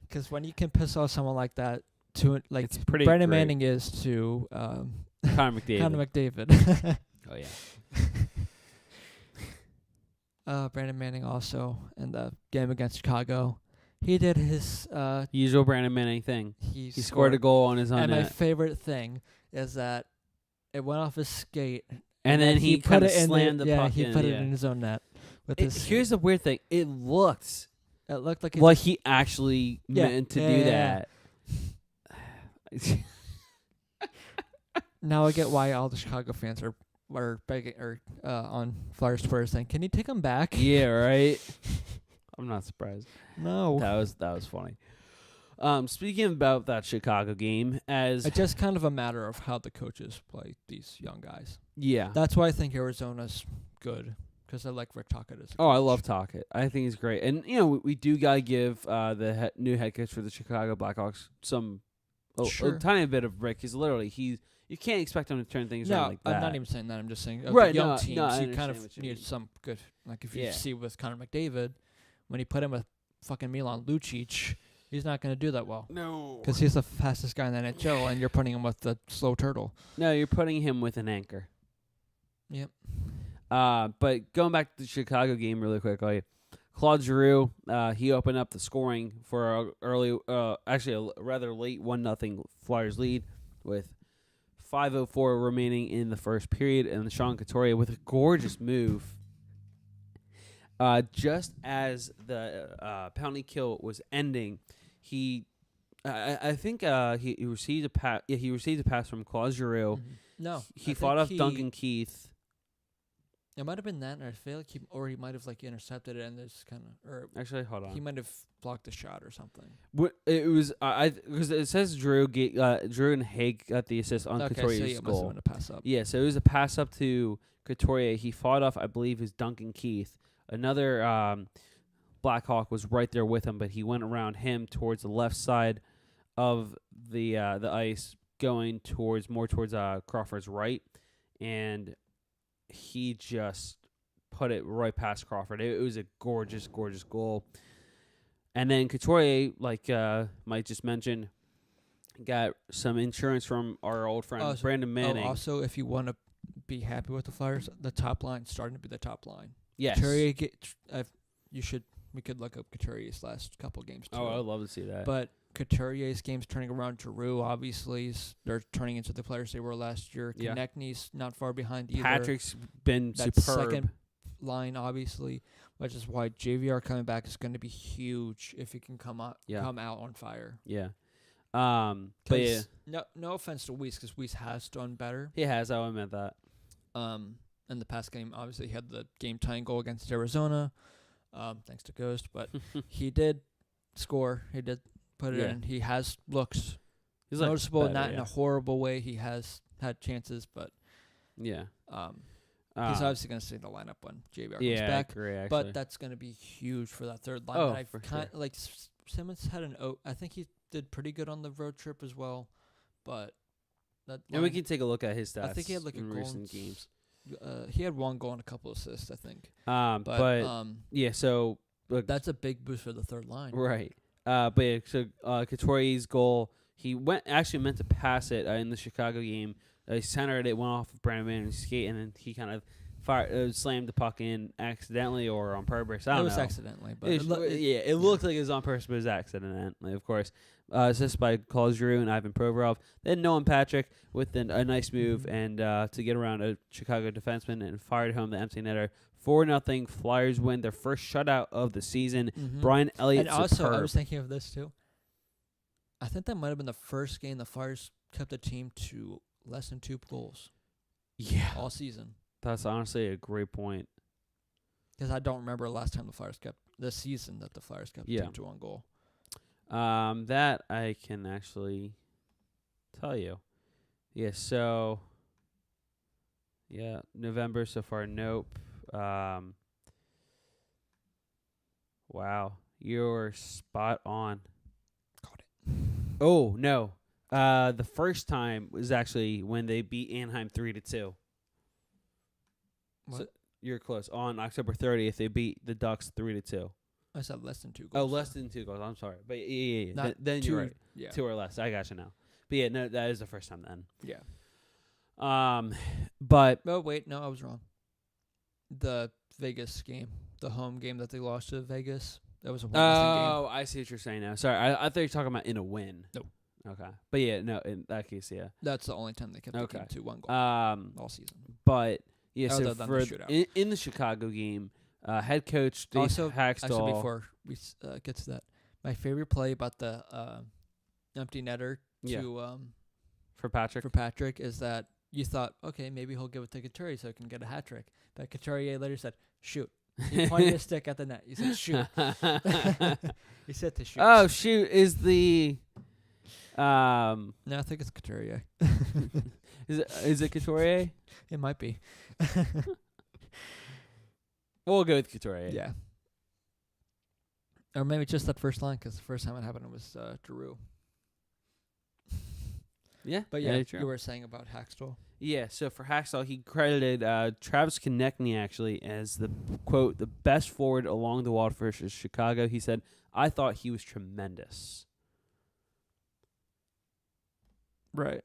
Because when you can piss off someone like that, to like It's pretty Brandon great. Manning is to Connor McDavid. Connor McDavid. Oh, yeah. Brandon Manning also in the game against Chicago. He did his Usual Brandon Manning thing. he Scored a goal on his own And my net. favorite thing is that it went off his skate, And then he put kind of it in slammed the puck he in. put yeah. it in his own net. With his Here's the weird thing. It looked it looked like like he actually Yeah. meant to Yeah, do yeah, that. now I get why all the Chicago fans are begging or on Flyers Twitter saying, "Can you take him back?" Yeah, right. I'm not surprised. No. That was funny. Speaking about that Chicago game, as It's just kind of a matter of how the coaches play these young guys. yeah, That's why I think Arizona's good, because I like Rick Tocchet as a Oh, I coach. love Tocchet. I think he's great. And, we do got to give the new head coach for the Chicago Blackhawks a tiny bit of break. Because literally, you can't expect him to turn things around like that. I'm not even saying that. I'm just saying Right, the young no, teams, no, I you kind understand of what you need mean. some good. Like if you see with Connor McDavid, when he put him with fucking Milan Lucic, he's not going to do that well. No. Because he's the fastest guy in the NHL, and you're putting him with the slow turtle. No, you're putting him with an anchor. Yep. But going back to the Chicago game really quickly, Claude Giroux, he opened up the scoring for a rather late 1-0 Flyers lead with 5:04 remaining in the first period, and Sean Couturier with a gorgeous move. Just as the penalty kill was ending, I think he received a pass. Yeah, he received a pass from Claude Giroux. Mm-hmm. No, he fought off Duncan Keith. It might have been that, and I feel like he might have intercepted it, and there's kind of, or Actually, hold on. he might have blocked the shot or something. It was because it says Drew and Haig got the assist on Couturier's so goal. Must have been a pass up. Yeah, so it was a pass up to Couturier. He fought off, I believe, his Duncan Keith. Another Blackhawk was right there with him, but he went around him towards the left side of the ice, going more towards Crawford's right, and he just put it right past Crawford. It was a gorgeous, gorgeous goal. And then Couturier, like Mike just mentioned, got some insurance from our old friend Brandon Manning. Also, if you want to be happy with the Flyers, the top line starting to be the top line. Yes. Couturier, we could look up Couturier's last couple games too. Oh, I'd love to see that. But Couturier's game's turning around. Giroux, obviously, they're turning into the players they were last year. Yeah. Konechny's not far behind either. Patrick's been that superb. Second line, obviously, which is why JVR coming back is going to be huge if he can come out on fire. Yeah. But yeah. No offense to Weiss, because Weiss has done better. He has. I admit that. In the past game, obviously, he had the game-tying goal against Arizona, thanks to Ghost. But he did score. He did put it in. He has looks noticeable, better, not in a horrible way. He has had chances, but yeah. He's obviously going to stay in the lineup when JVR comes back. I agree, actually. But that's going to be huge for that third line. Oh, for sure. Like Simmons had I think he did pretty good on the road trip as well. But that and we can take a look at his stats. I think he had like in recent games. He had one goal and a couple assists, I think. Yeah, so look, that's a big boost for the third line. Right. But yeah, so Couturier's goal, he actually meant to pass it in the Chicago game. He centered it, went off of Brandon Manning's skate, and then he kind of slammed the puck in accidentally or on purpose. I don't know. It was accidentally, but it looked like it was on purpose, but it was accidentally, of course. Assist by Claude Giroux and Ivan Provorov. Then Nolan Patrick with a nice move and to get around a Chicago defenseman and fired home the empty netter. 4-0 Flyers win their first shutout of the season. Mm-hmm. Brian Elliott. And also, superb. I was thinking of this too. I think that might have been the first game the Flyers kept the team to less than 2 goals. Yeah. All season. That's honestly a great point. Because I don't remember last time the Flyers kept the season that the Flyers kept the team to 1 goal. That I can actually tell you. Yeah, so November so far, nope. Wow, you're spot on. Got it. Oh no. The first time was actually when they beat Anaheim 3-2. What? So you're close. On October 30th, they beat the Ducks 3-2. I said less than 2 goals. Oh, less than 2 goals. I'm sorry, but yeah. Then 2, you're right. Yeah. 2 or less. I got you now. But yeah, no, that is the first time then. Yeah. But oh wait, no, I was wrong. The Vegas game, the home game that they lost to Vegas, that was a 1-0 game. Oh, I see what you're saying now. Sorry, I thought you were talking about in a win. Nope. Okay, but yeah, no, in that case, yeah. That's the only time they kept the team to 1 goal all season. But yeah, so than for the in the Chicago game, head coach Dave also, Hackstall. Actually, before we get to that, my favorite play about the empty netter for Patrick is that you thought, okay, maybe he'll give it to Couturier so he can get a hat trick. But Couturier later said, shoot. He pointed his stick at the net. He said, shoot. He said to shoot. Oh, shoot is the... No, I think it's Couturier. Is it Couturier? It might be. We'll go with Couturier. Yeah. Or maybe just that first line, because the first time it happened was Giroux. Yeah. But yeah, you were saying about Hackstall. Yeah, so for Hackstall, he credited Travis Konechny actually as the, quote, the best forward along the wall for Chicago. He said, I thought he was tremendous. Right.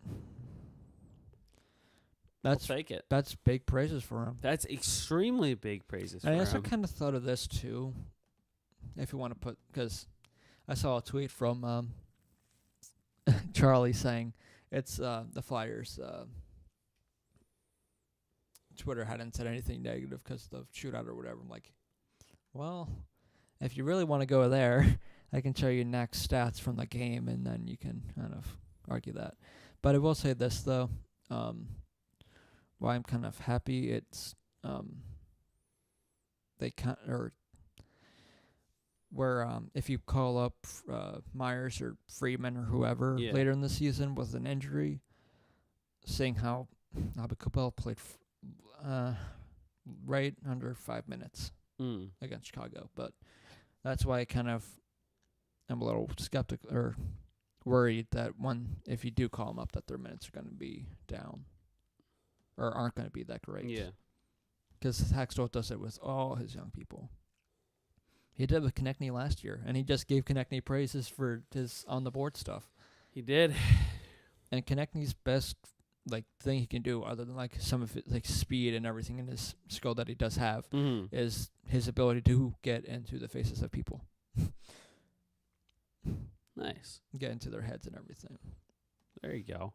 I'll take it. That's big praises for him. That's extremely big praises for him. I also kind of thought of this, too, if you want to put, because I saw a tweet from Charlie saying it's the Flyers. Twitter hadn't said anything negative because of the shootout or whatever. I'm like, well, if you really want to go there, I can show you next stats from the game, and then you can kind of argue that. But I will say this, though. Why I'm kind of happy, it's they can't, or where if you call up Myers or Freeman or whoever later in the season with an injury, seeing how Aubé-Kubel played right under 5 minutes against Chicago. But that's why I kind of am a little skeptical or worried that if you do call them up, that their minutes are going to be down or aren't going to be that great. Yeah. Because Hackstall does it with all his young people. He did it with Konechny last year, and he just gave Konechny praises for his on-the-board stuff. He did. And Konechny's best thing he can do, other than some of it, speed and everything in his skill that he does have, is his ability to get into the faces of people. Nice. Get into their heads and everything. There you go.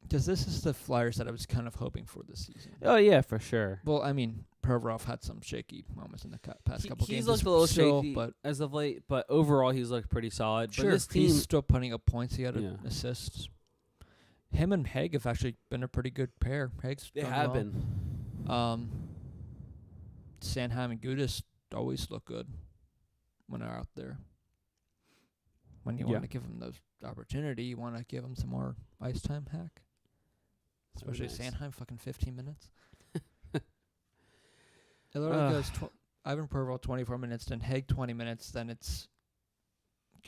Because this is the Flyers that I was kind of hoping for this season. Oh, yeah, for sure. Well, I mean, Provorov had some shaky moments in the past couple games. He's looked a little shaky as of late, but overall he's looked pretty solid. Sure, but this team, he's still putting up points. He had assists. Him and Haig have actually been a pretty good pair. They have been. Sanheim and Gudas always look good when they're out there. When you want to give them those opportunity, you want to give them some more ice time, Hack. Especially Sanheim, fucking 15 minutes. It literally goes Ivan Provorov 24 minutes, then Haig 20 minutes, then it's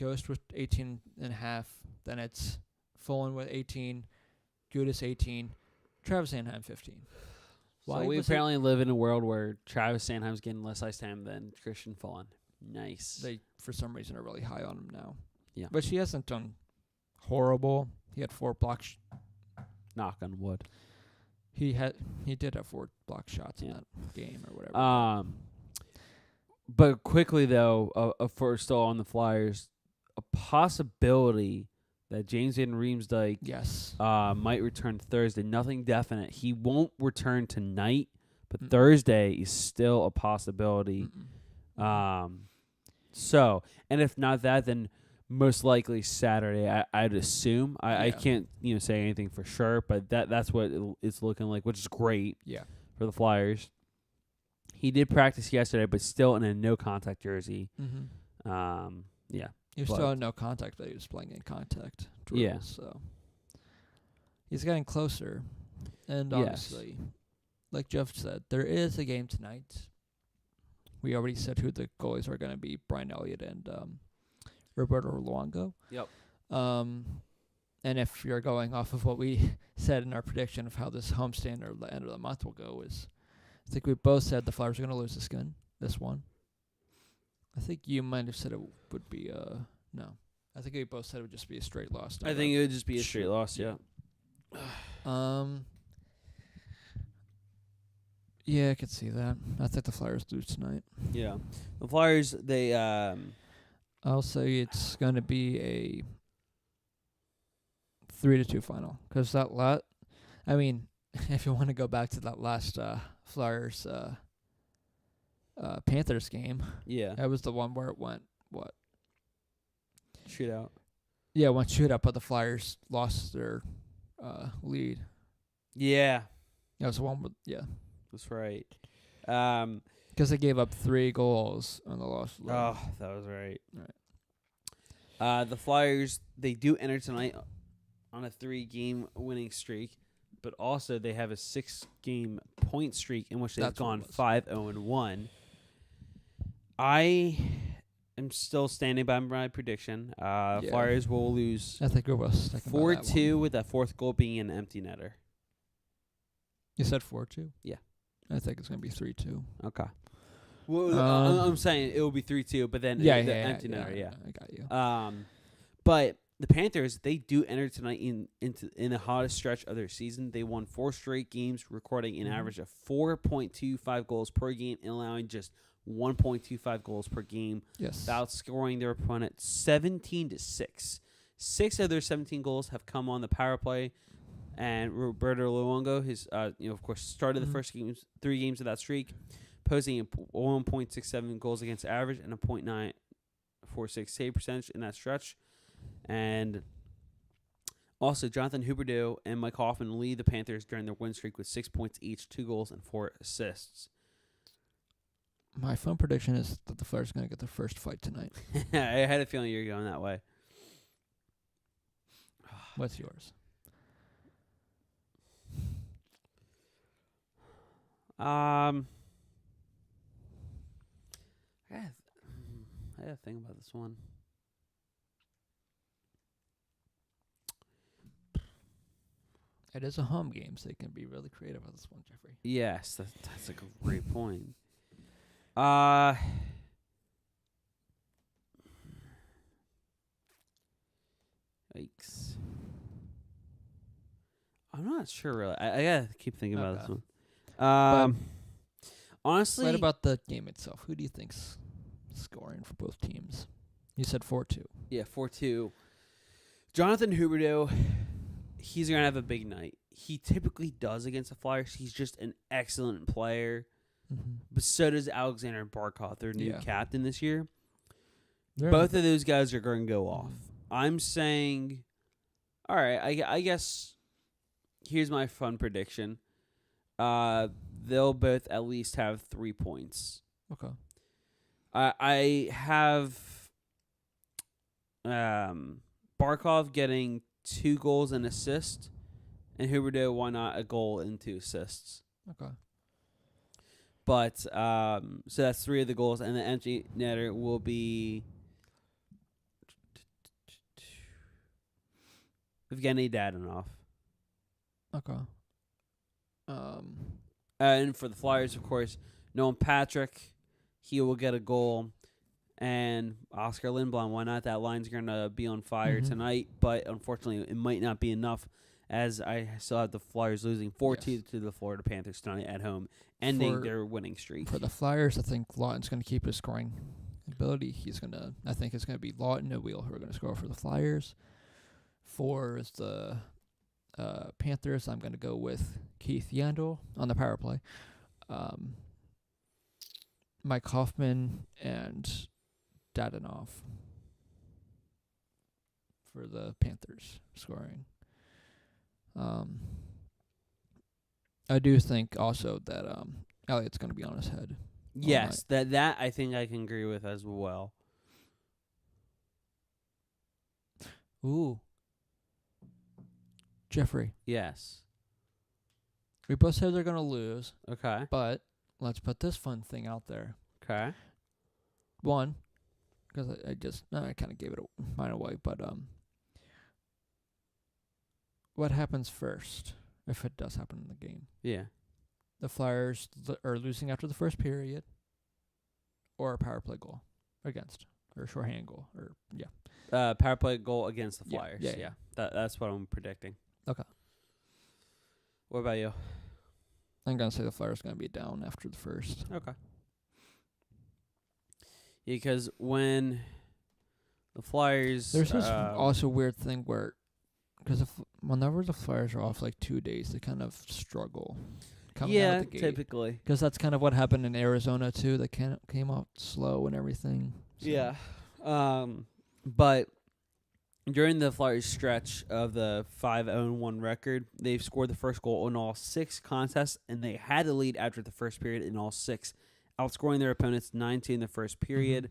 Ghost with 18 and a half, then it's Fullen with 18, Gudas 18, Travis Sanheim 15. So we apparently live in a world where Travis Sanheim's getting less ice time than Christian Fullen. Nice. They, for some reason, are really high on him now. Yeah. But he hasn't done horrible. He had 4 blocks. Knock on wood. He did have 4 block shots in that game or whatever. But quickly though, for still on the Flyers, a possibility that James Van Riemsdyk might return Thursday. Nothing definite. He won't return tonight, but Thursday is still a possibility. So, and if not that, then most likely Saturday, I'd assume. I can't say anything for sure, but that's what it's looking like, which is great for the Flyers. He did practice yesterday, but still in a no-contact jersey. Yeah. He was still in no contact, but he was playing in contact drills, so he's getting closer. And obviously, like Jeff said, there is a game tonight. We already said who the goalies are going to be, Brian Elliott and Roberto Luongo. Yep. And if you're going off of what we said in our prediction of how this homestand or the end of the month will go, I think we both said the Flyers are going to lose this one. I think you might have said it would be no. I think we both said it would just be a straight loss. I think it would just be a straight loss, yeah. Yeah, I could see that. I think the Flyers lose tonight. Yeah. The Flyers, they I'll say it's going to be a 3-2 final. Because I mean, if you want to go back to that last Flyers Panthers game, that was the one where it went, what? Shootout. Yeah, it went shootout, but the Flyers lost their lead. Yeah. That was the one with, That's right. Because they gave up 3 goals on the loss. Oh, that was right. The Flyers, they do enter tonight on a 3-game winning streak. but also they have a 6-game point streak in which they've That's what gone it was. 5-0-1. I am still standing by my prediction. Flyers will lose I think it was 4-2 with that fourth goal being an empty netter. You said 4-2? Yeah. I think it's going to be 3-2. Okay. Well, I'm saying it will be 3-2, but then empty netter. Yeah, I got you. But the Panthers, they do enter tonight in the hottest stretch of their season. They won 4 straight games, recording an average of 4.25 goals per game and allowing just 1.25 goals per game. Yes. Outscoring their opponent 17-6. 6 of their 17 goals have come on the power play. And Roberto Luongo, of course, started the first 3 games of that streak, posting a 1.67 goals against average and a .946 save percentage in that stretch. And also, Jonathan Huberdeau and Mike Hoffman lead the Panthers during their win streak with 6 points each, 2 goals and 4 assists. My fun prediction is that the Flyers are going to get their first fight tonight. I had a feeling you were going that way. What's yours? I gotta think about this one. It is a home game, so they can be really creative on this one, Jeffrey. Yes, that's a great point. Yikes. I'm not sure, really. I gotta keep thinking about this one. Honestly... What about the game itself? Who do you think's scoring for both teams? You said 4-2. Yeah, 4-2. Jonathan Huberdeau, he's going to have a big night. He typically does against the Flyers. He's just an excellent player. Mm-hmm. But so does Alexander Barkov, their new captain this year. Yeah. Both of those guys are going to go off. I'm saying, all right, I guess here's my fun prediction. They'll both at least have 3 points. Okay. I have Barkov getting 2 goals and assist, and Huberdeau, why not a goal and 2 assists? Okay. But so that's 3 of the goals, and the empty netter will be Evgeny Dadonov. Okay. And for the Flyers, of course, Nolan Patrick, he will get a goal. And Oscar Lindblom, why not? That line's going to be on fire tonight. But unfortunately, it might not be enough, as I still have the Flyers losing 4-2 to the Florida Panthers tonight at home, ending their winning streak. For the Flyers, I think Lawton's going to keep his scoring ability. I think it's going to be Lawton and Wheel who are going to score for the Flyers. For the Panthers, I'm going to go with Keith Yandel on the power play. Mike Hoffman and Dadonov for the Panthers scoring. I do think also that Elliott's going to be on his head. Yes, that I think I can agree with as well. Ooh. Jeffrey. Yes. We both said they're going to lose. Okay. But let's put this fun thing out there. Okay. One, because I kind of gave mine away, but what happens first if it does happen in the game? Yeah. The Flyers are losing after the first period, or a power play goal against, or a shorthand goal, or power play goal against the Flyers. Yeah. That's what I'm predicting. Okay. What about you? I'm going to say the Flyers are going to be down after the first. Okay. Yeah, because when the Flyers... There's this also weird thing where, because whenever the Flyers are off like 2 days, they kind of struggle coming out of the gate. Yeah, typically. Because that's kind of what happened in Arizona, too. They came out slow and everything. So. Yeah. But during the Flyers stretch of the 5-0-1 record, they've scored the first goal in all 6 contests, and they had the lead after the first period in all 6, outscoring their opponents 9-2 in the first period.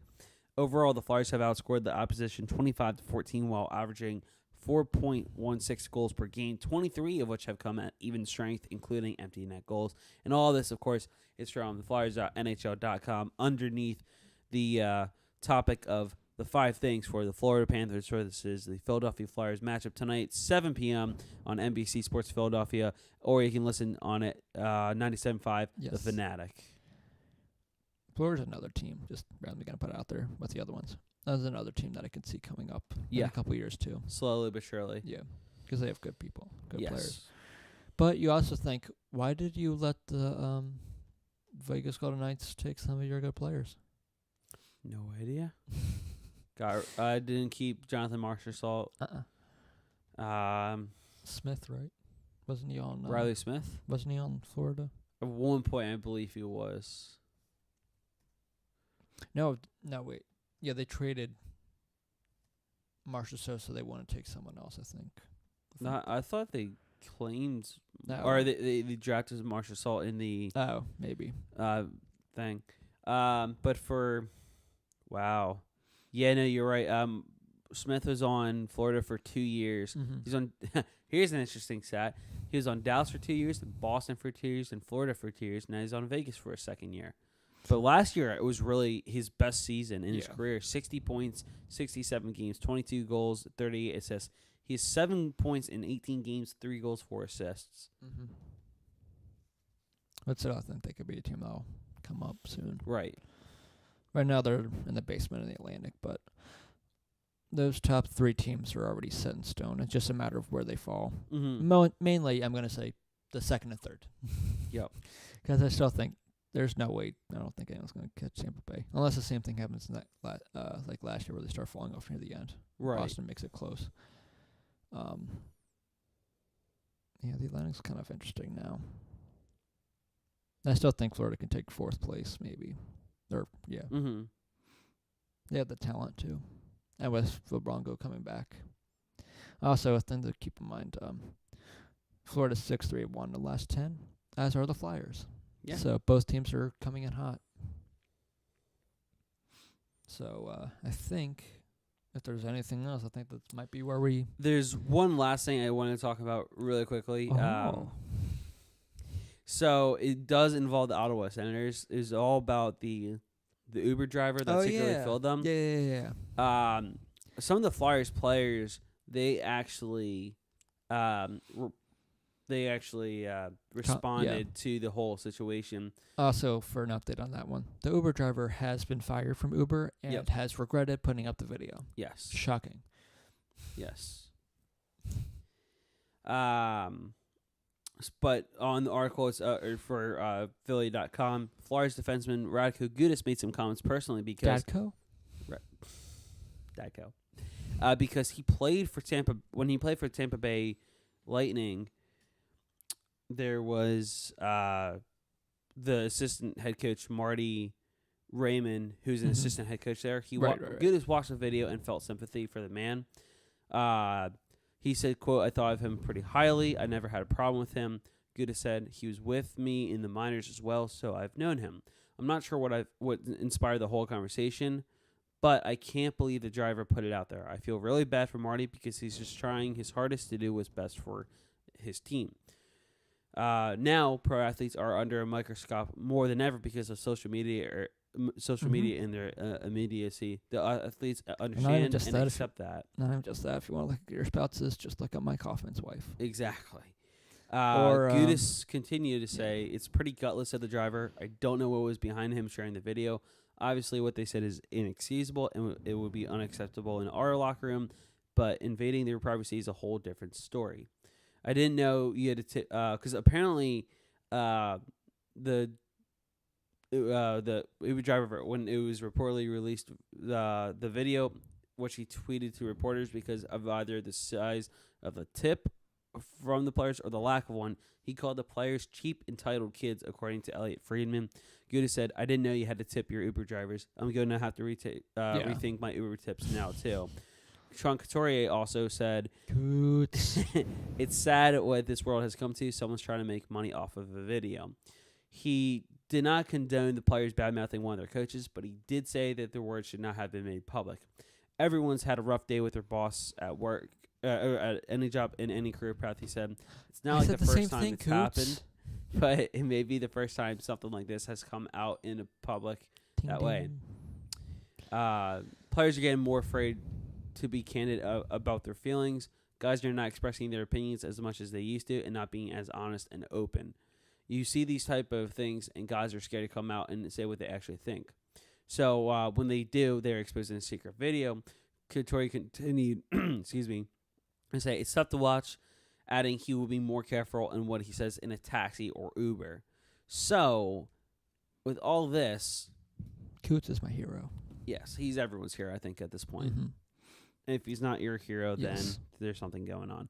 Overall, the Flyers have outscored the opposition 25-14 while averaging 4.16 goals per game, 23 of which have come at even strength, including empty net goals. And all this, of course, is from the Flyers.nhl.com underneath the topic of the 5 things for the Florida Panthers. So this is the Philadelphia Flyers matchup tonight, 7 p.m. on NBC Sports Philadelphia, or you can listen on it 97.5, Yes. The Fanatic. Florida's another team, just randomly going to put it out there with the other ones. That's another team that I can see coming up in a couple years, too. Slowly but surely. Yeah, because they have good people, good Yes. players. But you also think, why did you let the Vegas Golden Knights take some of your good players? No idea. Didn't keep Jonathan Marchessault. Smith, right? Wasn't he on Riley Smith? Wasn't he on Florida? At one point, I believe he was. No, wait. Yeah, they traded Marchessault, so they want to take someone else, I think. No, I thought they claimed, No. or they drafted Marchessault in the maybe thing. But for, wow. Yeah, no, you're right. Smith was on Florida for 2 years. Mm-hmm. He's on. Here's an interesting stat. He was on Dallas for 2 years, then Boston for 2 years, then Florida for 2 years. Now he's on Vegas for a second year. But last year it was really his best season in his career. 60 points, 67 games, 22 goals, 38 assists. He has 7 points in 18 games, 3 goals, 4 assists. Mm-hmm. That's it. I think they could be a team that'll come up soon. Right. Right now they're in the basement of the Atlantic, but those top 3 teams are already set in stone. It's just a matter of where they fall. Mm-hmm. Mainly, I'm going to say the second and third. Yep. Because I still think there's no way. I don't think anyone's going to catch Tampa Bay. Unless the same thing happens in that like last year where they start falling off near the end. Right. Boston makes it close. Yeah, the Atlantic's kind of interesting now. I still think Florida can take 4th place, maybe. Mm-hmm. They have the talent, too. And with Vobrongo coming back. Also, a thing to keep in mind, Florida's 6-3-1 the last 10, as are the Flyers. Yeah. So both teams are coming in hot. So I think if there's anything else, I think that might be where we... There's one last thing I want to talk about really quickly. So it does involve the Ottawa Senators. It's all about the Uber driver that secretly filled them. Yeah. Some of the Flyers players, they actually responded to the whole situation. Also, for an update on that one, the Uber driver has been fired from Uber and has regretted putting up the video. Yes. Shocking. Yes. But on the article, it's for Philly.com, Flyers defenseman Radko Gudas made some comments personally because... Dadko? Dadko. Because he played for Tampa... When he played for Tampa Bay Lightning, there was the assistant head coach, Marty Raymond, who's an assistant head coach there. Gudas watched the video and felt sympathy for the man. He said, quote, "I thought of him pretty highly. I never had a problem with him." Gudas said, "He was with me in the minors as well, so I've known him. I'm not sure what inspired the whole conversation, but I can't believe the driver put it out there. I feel really bad for Marty because he's just trying his hardest to do what's best for his team." Now, pro athletes are under a microscope more than ever because of social media and their immediacy. The athletes understand and accept that. Not even just that. If you want to look at your spouses, just look at Mike Hoffman's wife. Exactly. Gudas continued to say, "It's pretty gutless of the driver. I don't know what was behind him sharing the video. Obviously, what they said is inexcusable, and it would be unacceptable in our locker room, but invading their privacy is a whole different story. I didn't know you had to because apparently the Uber driver, when it was reportedly released, the video, which he tweeted to reporters because of either the size of the tip from the players or the lack of one, he called the players cheap, entitled kids, according to Elliot Friedman. Gudas said, "I didn't know you had to tip your Uber drivers. I'm going to have to rethink my Uber tips now, too." Sean Couturier also said, "It's sad what this world has come to. Someone's trying to make money off of a video." He did not condone the players bad-mouthing one of their coaches, but he did say that their words should not have been made public. Everyone's had a rough day with their boss at work, or at any job in any career path. He said it's I not like said the the same first time thing, it's Coots. happened, but it may be the first time something like this has come out in the public Ding, that way. ding. Players are getting more afraid to be candid about their feelings. Guys are not expressing their opinions as much as they used to and not being as honest and open. You see these type of things, and guys are scared to come out and say what they actually think. So when they do, they're exposing a secret video. Couture continued, excuse me, and say it's tough to watch, adding he will be more careful in what he says in a taxi or Uber. So, with all this, Coots is my hero. yes, he's everyone's hero, I think, at this point. Mm-hmm. And if he's not your hero, Yes. then there's something going on.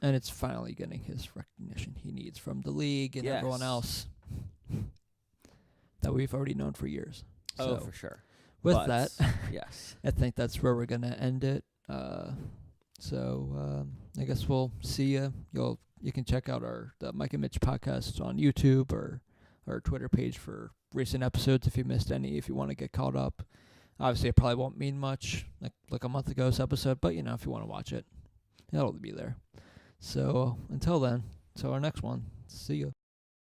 And it's finally getting his recognition he needs from the league and everyone Yes. else that we've already known for years. Oh, So for sure. with But, that, yes. I think that's where we're going to end it. I guess we'll see you. You can check out the Mike and Mitch podcast on YouTube or our Twitter page for recent episodes if you missed any, if you want to get caught up. Obviously, it probably won't mean much, like a month ago's episode, but, if you want to watch it, it'll be there. So, until then, our next one. See you.